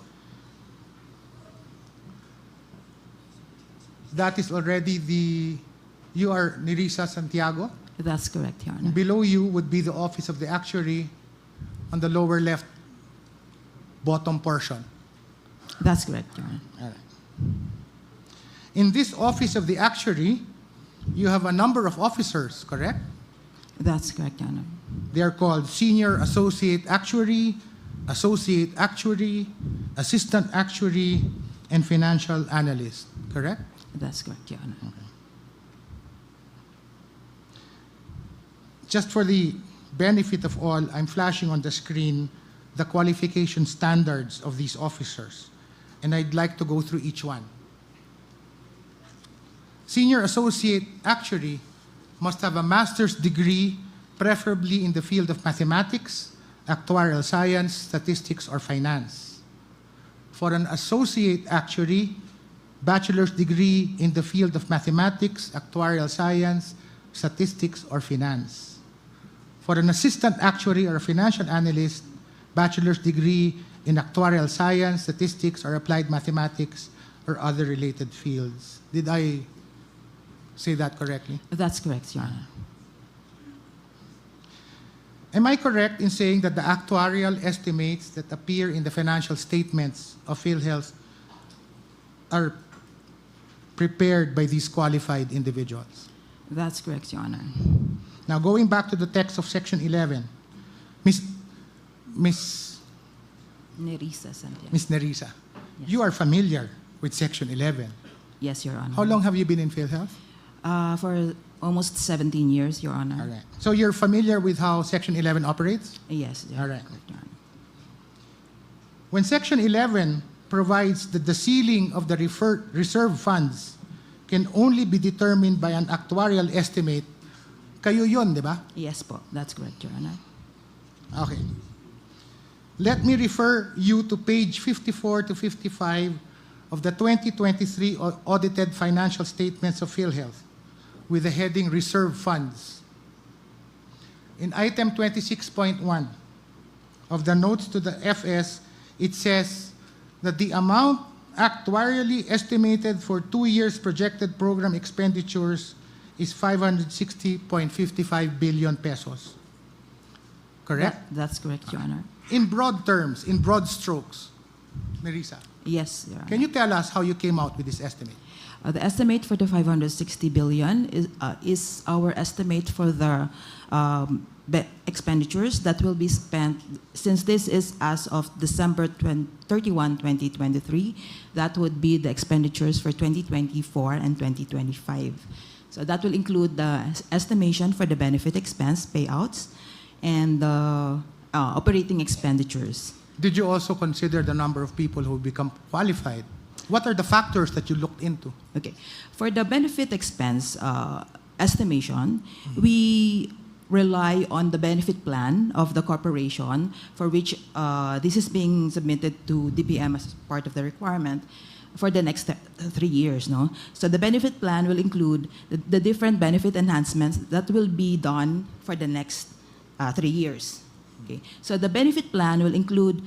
That is already you are Nerissa Santiago. That's correct, Your Honor. Below you would be the Office of the Actuary on the lower left bottom portion. That's correct, Your Honor. All right. In this Office of the Actuary, you have a number of officers, correct? That's correct, Your Honor. They are called Senior Associate Actuary, Associate Actuary, Assistant Actuary, and Financial Analyst, correct? That's correct, Your Honor. Okay. Just for the benefit of all, I'm flashing on the screen the qualification standards of these officers, and I'd like to go through each one. Senior Associate Actuary must have a master's degree, preferably in the field of mathematics, actuarial science, statistics, or finance. For an Associate Actuary, bachelor's degree in the field of mathematics, actuarial science, statistics, or finance. For an Assistant Actuary or a Financial Analyst, bachelor's degree in actuarial science, statistics, or applied mathematics, or other related fields. Did I say that correctly? That's correct, Your Honor. Am I correct in saying that the actuarial estimates that appear in the financial statements of Philhealth are prepared by these qualified individuals. That's correct, Your Honor. Now, going back to the text of Section 11, Miss Nerissa Santiago. Ms. Nerissa, Yes. you are familiar with Section 11. Yes, Your Honor. How long have you been in Philhealth? For almost 17 years, Your Honor. All right. So you're familiar with how Section 11 operates? Yes, Your All right. correct, Your Honor. When Section 11 provides that the ceiling of the reserve funds can only be determined by an actuarial estimate, kayo yun, di ba? Yes po, that's correct, Your Honor. Okay. Let me refer you to page 54 to 55 of the 2023 audited financial statements of Philhealth with the heading Reserve Funds. In item 26.1 of the notes to the FS, it says that the amount actuarially estimated for 2 years projected program expenditures is 560.55 billion pesos. Correct? That's correct, Your Honor. In broad terms, in broad strokes, Nerissa, Yes, Your Honor. can you tell us how you came out with this estimate? The estimate for the 560 billion is our estimate for the expenditures that will be spent, since this is as of December 31, 2023, that would be the expenditures for 2024 and 2025. So that will include the estimation for the benefit expense payouts and the operating expenditures. Did you also consider the number of people who become qualified? What are the factors that you looked into? Okay. For the benefit expense estimation, we rely on the benefit plan of the corporation for which this is being submitted to DPM as part of the requirement for the next 3 years. No? So the benefit plan will include the different benefit enhancements that will be done for the next 3 years. Okay. So the benefit plan will include,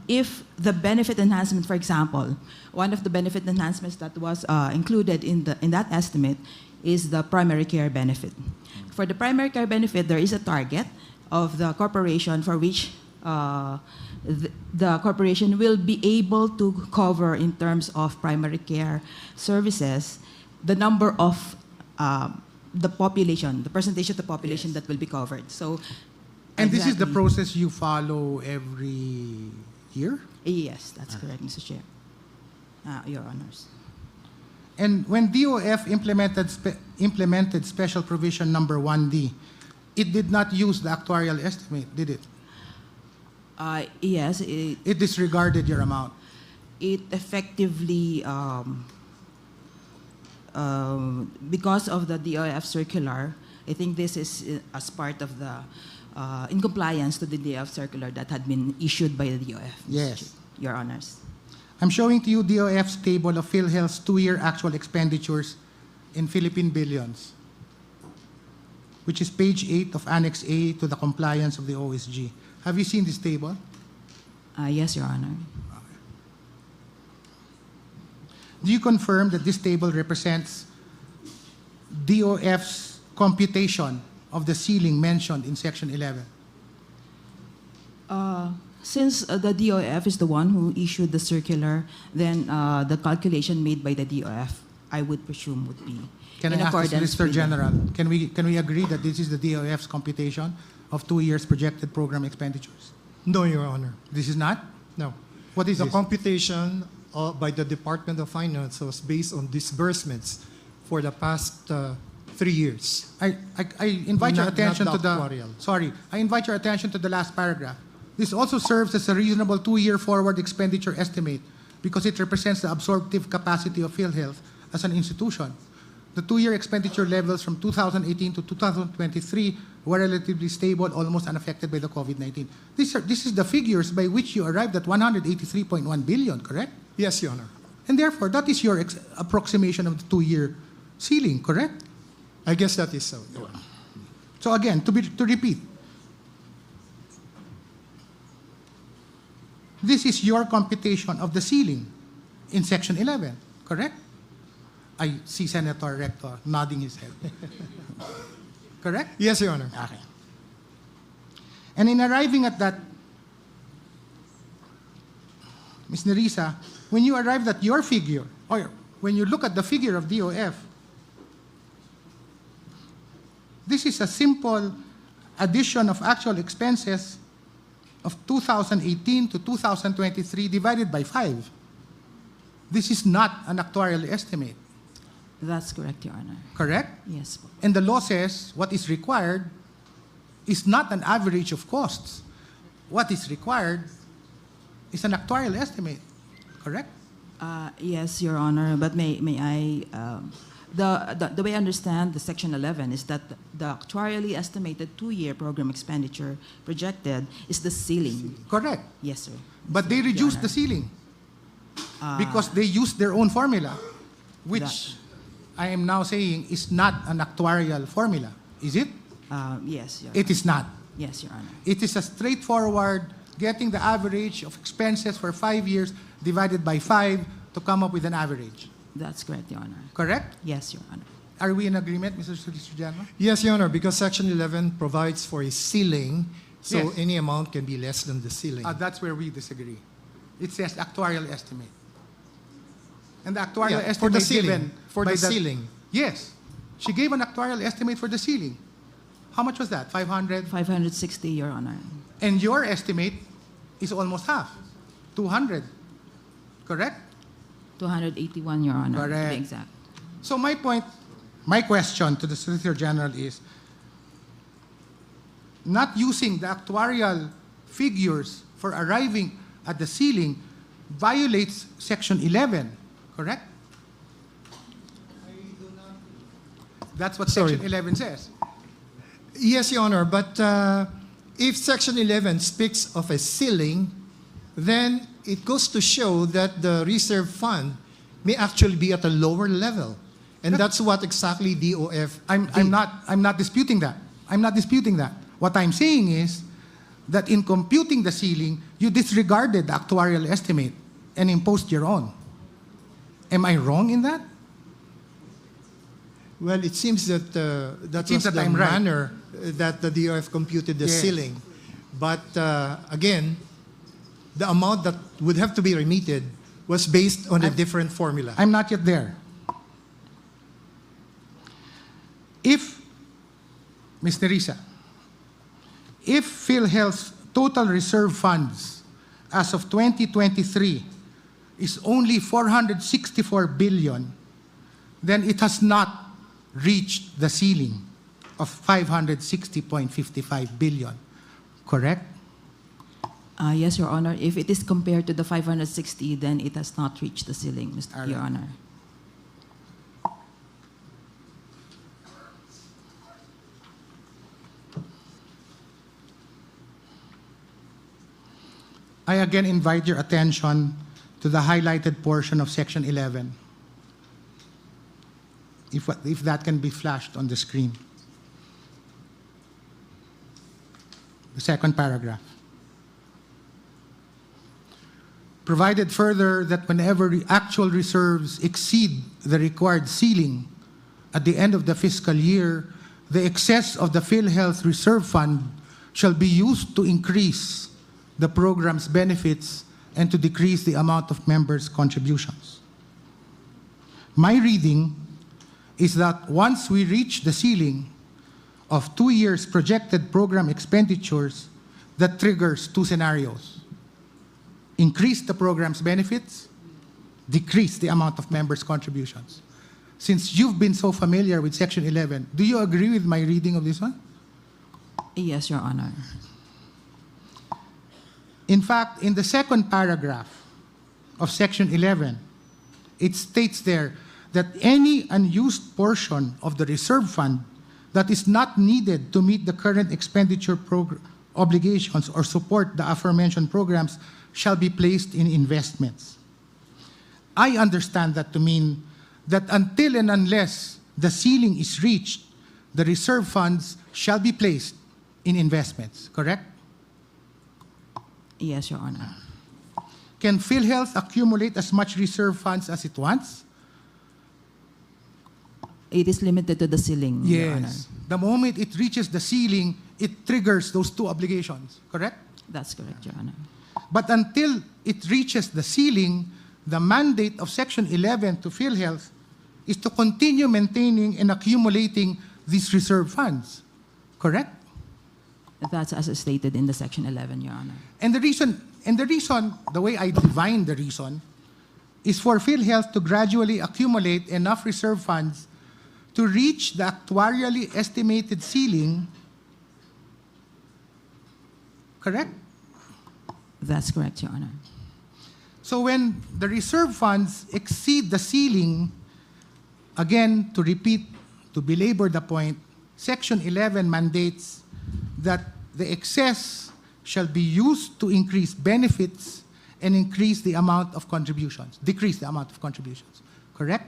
if the benefit enhancement, for example, one of the benefit enhancements that was included in that estimate is the primary care benefit. For the primary care benefit, there is a target of the corporation for which the corporation will be able to cover in terms of primary care services the number of the population, the percentage of the population that will be covered. So. And this is the Exactly. process you follow every year? Yes, that's correct, Mr. Chair. Your Honors. And when DOF implemented special provision number 1D, it did not use the actuarial estimate, did it? Yes, It disregarded your amount. it effectively, because of the DOF circular, I think this is as part of the, in compliance to the DOF circular that had been issued by the DOF. Mr. Yes. Chair. Your Honors. I'm showing to you DOF's table of PhilHealth's 2-year actual expenditures in Philippine billions, which is page 8 of Annex A to the compliance of the OSG. Have you seen this table? Yes, Your Honor. Do you confirm that this table represents DOF's computation of the ceiling mentioned in Section 11? Since the DOF is the one who issued the circular, then the calculation made by the DOF, I would presume, would be Can I in ask the accordance Solicitor with General, can we agree that this is the DOF's computation of 2 years projected program expenditures? No, Your Honor. This is not? No. What is The this? computation by the Department of Finance was based on disbursements for the past 3 years. I invite your Not attention the to the, actuarial. sorry, I invite your attention to the last paragraph. This also serves as a reasonable 2-year forward expenditure estimate because it represents the absorptive capacity of PhilHealth as an institution. The 2-year expenditure levels from 2018 to 2023 were relatively stable, almost unaffected by the COVID-19. This is the figures by which you arrived at 183.1 billion, correct? Yes, Your Honor. And therefore, that is your approximation of the 2-year ceiling, correct? I guess that is so, Your Honor. So again, to repeat, this is your computation of the ceiling in Section 11, correct? I see Senator Rector nodding his head. Correct? Yes, Your Honor. Okay. And in arriving at that, Ms. Nerissa, when you arrived at your figure, or when you look at the figure of DOF, this is a simple addition of actual expenses of 2018 to 2023 divided by 5. This is not an actuarial estimate, That's correct, Your Honor. correct? Yes po. And the law says what is required is not an average of costs. What is required is an actuarial estimate, correct? Yes, Your Honor, but may I, the way I understand the Section 11 is that the actuarially estimated 2-year program expenditure projected is the ceiling. Correct. Yes, sir. But they reduced the ceiling because they used their own formula, which I am now saying is not an actuarial formula. Is it? Yes, Your It is not. Yes, Your Honor. It is a straightforward getting the average of expenses for 5 years divided by 5 to come up with an average. That's correct, Your Honor. Correct? Yes, Your Honor. Are we in agreement, Mr. Solicitor General? Yes, Your Honor, because Section 11 provides for a ceiling, so Yes. any amount can be less than the ceiling. That's where we disagree. It says actuarial estimate. And the actuarial Yeah, estimate for the ceiling. given For by the ceiling. Yes. She gave an actuarial estimate for the ceiling. How much was that? 500? 560, Your Honor. And your estimate is almost half, 200. Correct? 281, Your Honor, to Correct. be exact. So my point, my question to the Solicitor General is, not using the actuarial figures for arriving at the ceiling violates Section 11, correct? That's what Sorry. Section 11 says. Yes, Your Honor, but if Section 11 speaks of a ceiling, then it goes to show that the reserve fund may actually be at a lower level. And that's what exactly DOF I'm not disputing that. I'm not disputing that. What I'm saying is that in computing the ceiling, you disregarded the actuarial estimate and imposed your own. Am I wrong in that? Well, it seems that that seems was that the I'm right. manner that the DOF computed the Yes. ceiling. But again, the amount that would have to be remitted was based on a different formula. I'm not yet there. If, Ms. Nerissa, if Philhealth's total reserve funds as of 2023 is only 464 billion, then it has not reached the ceiling of 560.55 billion, correct? Yes, Your Honor. If it is compared to the 560, then it has not reached the ceiling, Mr. Your Honor. I again invite your attention to the highlighted portion of Section 11, if that can be flashed on the screen. The second paragraph. Provided further that whenever actual reserves exceed the required ceiling at the end of the fiscal year, the excess of the Philhealth Reserve Fund shall be used to increase the program's benefits and to decrease the amount of members' contributions. My reading is that once we reach the ceiling of 2 years projected program expenditures, that triggers 2 scenarios. Increase the program's benefits, decrease the amount of members' contributions. Since you've been so familiar with Section 11, do you agree with my reading of this one? Yes, Your Honor. In fact, in the second paragraph of Section 11, it states there that any unused portion of the reserve fund that is not needed to meet the current expenditure obligations or support the aforementioned programs shall be placed in investments. I understand that to mean that until and unless the ceiling is reached, the reserve funds shall be placed in investments, correct? Yes, Your Honor. Can Philhealth accumulate as much reserve funds as it wants? It is limited to the ceiling, Your Honor. Yes. The moment it reaches the ceiling, it triggers those 2 obligations, correct? That's correct, Your Honor. But until it reaches the ceiling, the mandate of Section 11 to Philhealth is to continue maintaining and accumulating these reserve funds, correct? That's as stated in the Section 11, Your Honor. And the reason, the way I divine the reason, is for Philhealth to gradually accumulate enough reserve funds to reach the actuarially estimated ceiling, correct? That's correct, Your Honor. So when the reserve funds exceed the ceiling, again, to repeat, to belabor the point, Section 11 mandates that the excess shall be used to increase benefits and increase the amount of contributions, decrease the amount of contributions, correct?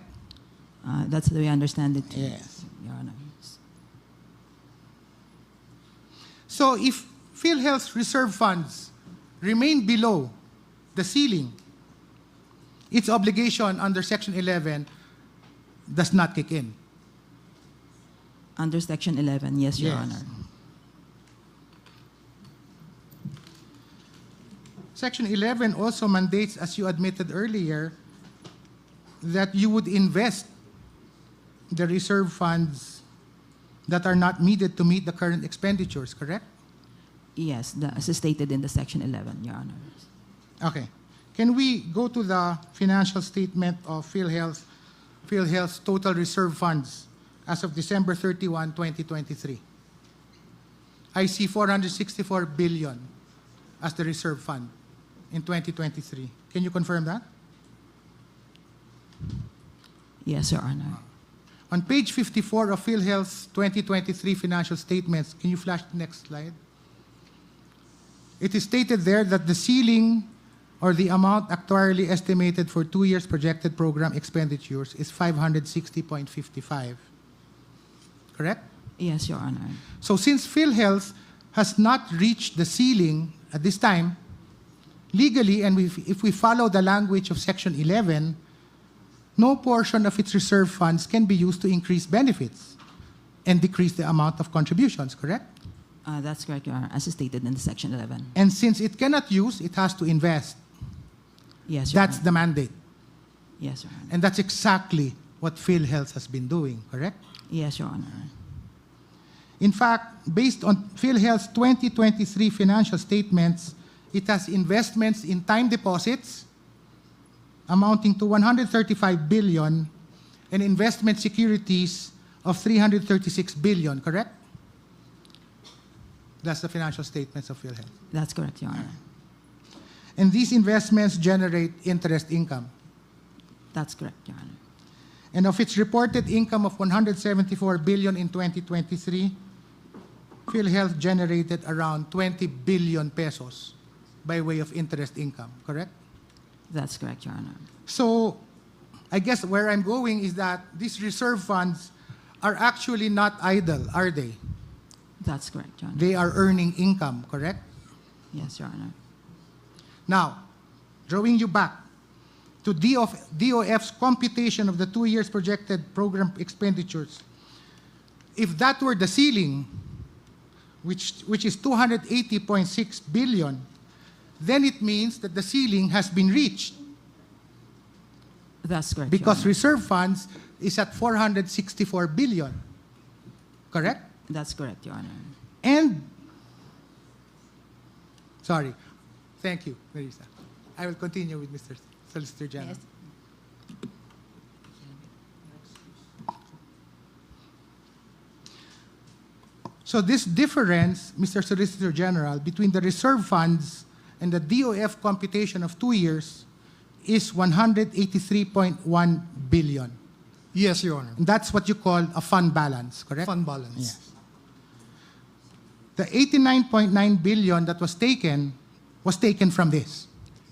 That's the way I understand it, Yes. Your Honor. So if PhilHealth's reserve funds remain below the ceiling, its obligation under Section 11 does not kick in. Under Section 11, yes, Your Yes. Honor. Section 11 also mandates, as you admitted earlier, that you would invest the reserve funds that are not needed to meet the current expenditures, correct? Yes, as stated in the Section 11, Your Honor. Okay. Can we go to the financial statement of PhilHealth's total reserve funds as of December 31, 2023? I see 464 billion as the reserve fund in 2023. Can you confirm that? Yes, Your Honor. On page 54 of PhilHealth's 2023 financial statements, can you flash the next slide? It is stated there that the ceiling or the amount actuarially estimated for 2 years projected program expenditures is 560.55. Correct? Yes, Your Honor. So since PhilHealth has not reached the ceiling at this time, legally, and if we follow the language of Section 11, no portion of its reserve funds can be used to increase benefits and decrease the amount of contributions, correct? That's correct, Your Honor, as stated in the Section 11. And since it cannot use, it has to invest. Yes, Your That's Honor. the mandate. Yes, Your Honor. And that's exactly what PhilHealth has been doing, correct? Yes, Your Honor. In fact, based on PhilHealth's 2023 financial statements, it has investments in time deposits amounting to 135 billion and investment securities of 336 billion, correct? That's the financial statements of PhilHealth. That's correct, Your Honor. And these investments generate interest income. That's correct, Your Honor. And of its reported income of 174 billion in 2023, PhilHealth generated around 20 billion pesos by way of interest income, correct? That's correct, Your Honor. So I guess where I'm going is that these reserve funds are actually not idle, are they? That's correct, Your Honor. They are earning income, correct? Yes, Your Honor. Now, drawing you back to DOF's computation of the 2 years projected program expenditures, if that were the ceiling, which is 280.6 billion, then it means that the ceiling has been reached That's correct, because Your Honor. reserve funds is at 464 billion, correct? That's correct, Your Honor. And, sorry, thank you, Marisa. I will continue with Mr. Solicitor General. Yes. So this difference, Mr. Solicitor General, between the reserve funds and the DOF computation of 2 years is 183.1 billion. Yes, Your Honor. And that's what you call a fund balance, correct? Fund balance. Yes. The 89.9 billion that was taken from this.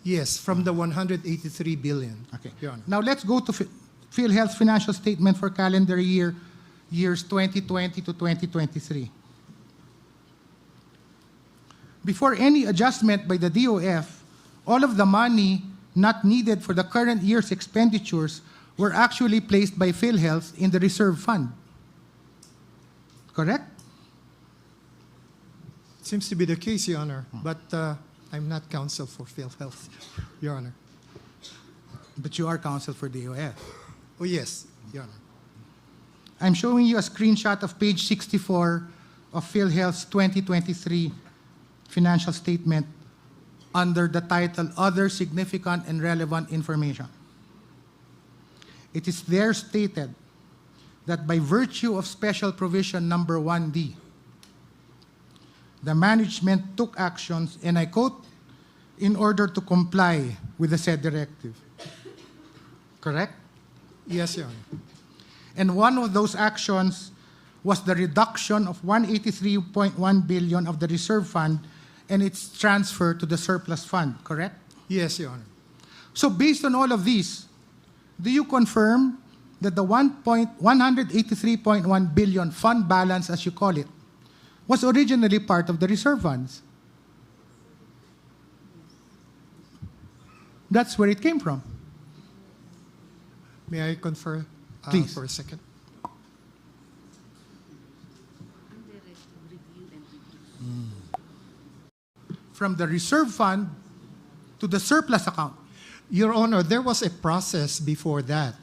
Yes, from the 183 billion. Okay. Your Honor. Now let's go to PhilHealth's financial statement for calendar years 2020 to 2023. Before any adjustment by the DOF, all of the money not needed for the current year's expenditures were actually placed by PhilHealth in the reserve fund. Correct? Seems to be the case, Your Honor, but I'm not counsel for PhilHealth, Your Honor. But you are counsel for the DOF. Oh, yes, Your Honor. I'm showing you a screenshot of page 64 of Philhealth's 2023 financial statement under the title Other Significant and Relevant Information. It is there stated that by virtue of special provision number 1D, the management took actions, and I quote, in order to comply with the said directive. Correct? Yes, Your Honor. And one of those actions was the reduction of 183.1 billion of the reserve fund and its transfer to the surplus fund, correct? Yes, Your Honor. So based on all of these, do you confirm that the 183.1 billion fund balance, as you call it, was originally part of the reserve funds? That's where it came from. May I confer Please. for a second? From the reserve fund to the surplus account. Your Honor, there was a process before that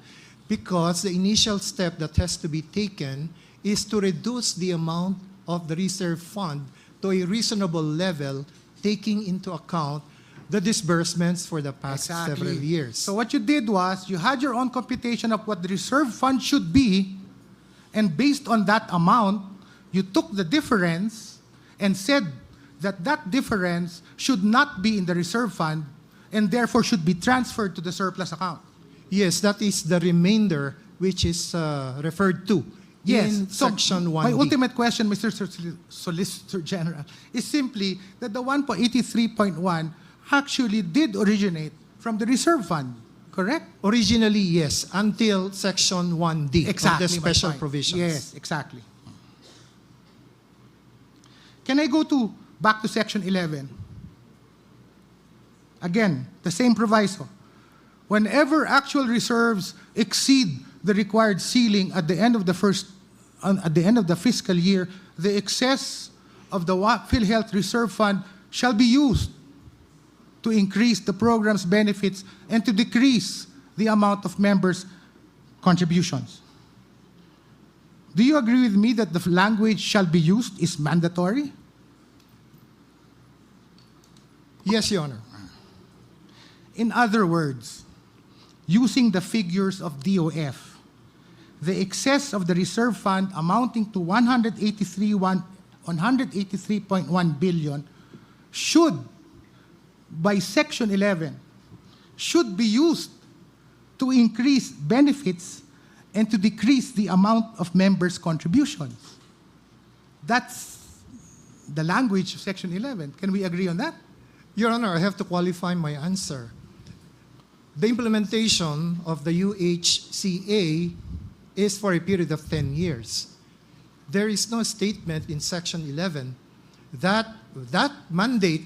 because the initial step that has to be taken is to reduce the amount of the reserve fund to a reasonable level, taking into account the disbursements for the past several years. So what you did was you had your own computation of what the reserve fund should be, and based on that amount, you took the difference and said that that difference should not be in the reserve fund and therefore should be transferred to the surplus account. Yes, that is the remainder which is referred to in Section 1D. My ultimate question, Mr. Solicitor General, is simply that the 1.83.1 actually did originate from the reserve fund, correct? Originally, yes, until Section 1D Exactly. of the special my point. provisions. Yes, exactly. Can I go back to Section 11? Again, the same proviso. Whenever actual reserves exceed the required ceiling at the end of the fiscal year, the excess of the Philhealth Reserve Fund shall be used to increase the program's benefits and to decrease the amount of members' contributions. Do you agree with me that the language "shall be used" is mandatory? Yes, Your Honor. In other words, using the figures of DOF, the excess of the reserve fund amounting to 183.1 billion should, by Section 11, should be used to increase benefits and to decrease the amount of members' contributions. That's the language of Section 11. Can we agree on that? Your Honor, I have to qualify my answer. The implementation of the UHCA is for a period of 10 years. There is no statement in Section 11 that that mandate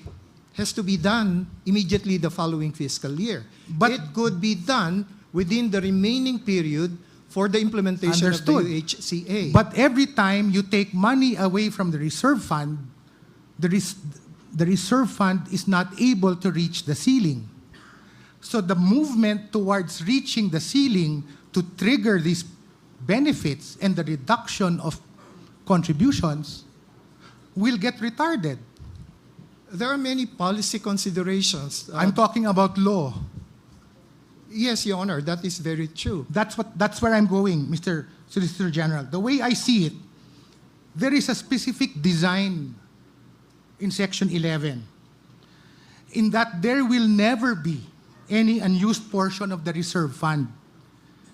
has to be done immediately the following fiscal year. But it could be done within the remaining period for the implementation Understood. of the UHCA. But every time you take money away from the reserve fund, the reserve fund is not able to reach the ceiling. So the movement towards reaching the ceiling to trigger these benefits and the reduction of contributions will get retarded. There are many policy considerations. I'm talking about law. Yes, Your Honor, that is very true. That's where I'm going, Mr. Solicitor General. The way I see it, there is a specific design in Section 11 in that there will never be any unused portion of the reserve fund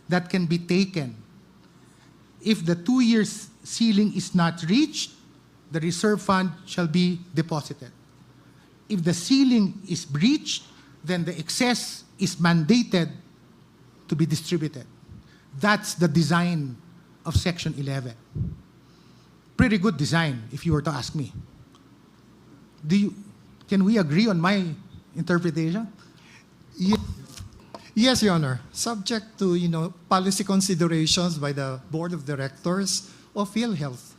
that can be taken. If the 2 years ceiling is not reached, the reserve fund shall be deposited. If the ceiling is breached, then the excess is mandated to be distributed. That's the design of Section 11. Pretty good design, if you were to ask me. Can we agree on my interpretation? Yes, Your Honor. Subject to, policy considerations by the Board of Directors of Philhealth.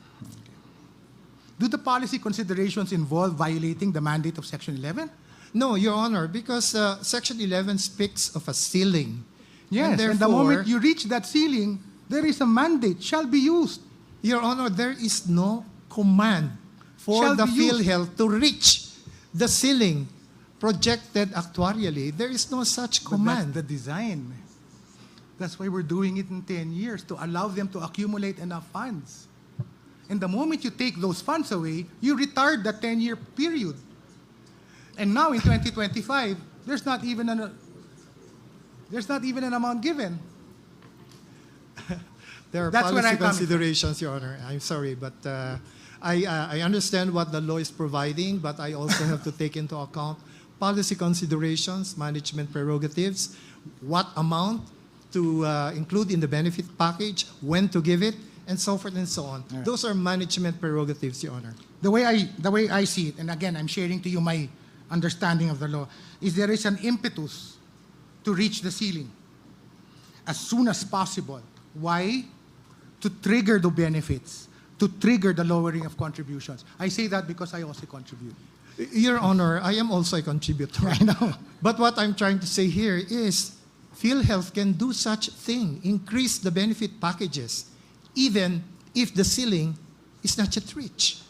Do the policy considerations involve violating the mandate of Section 11? No, Your Honor, because Section 11 speaks of a ceiling. Yes, and the therefore, moment you reach that ceiling, there is a mandate, shall be used. Your Honor, there is no command for Shall the be used. PhilHealth to reach the ceiling projected actuarially. There is no such But command. that's the design. That's why we're doing it in 10 years, to allow them to accumulate enough funds. And the moment you take those funds away, you retard the 10-year period. And now in 2025, there's not even an amount given. There are That's where policy I'm coming from. considerations, Your Honor. I'm sorry, but I understand what the law is providing, but I also have to take into account policy considerations, management prerogatives, what amount to include in the benefit package, when to give it, and so forth and so on. Right. Those are management prerogatives, Your Honor. The way I see it, and again, I'm sharing to you my understanding of the law, is there is an impetus to reach the ceiling as soon as possible. Why? To trigger the benefits, to trigger the lowering of contributions. I say that because I also contribute. Your Honor, I am also a contributor. I know. But what I'm trying to say here is PhilHealth can do such thing, increase the benefit packages, even if the ceiling is not yet reached.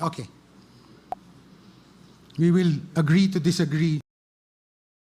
Okay. We will agree to disagree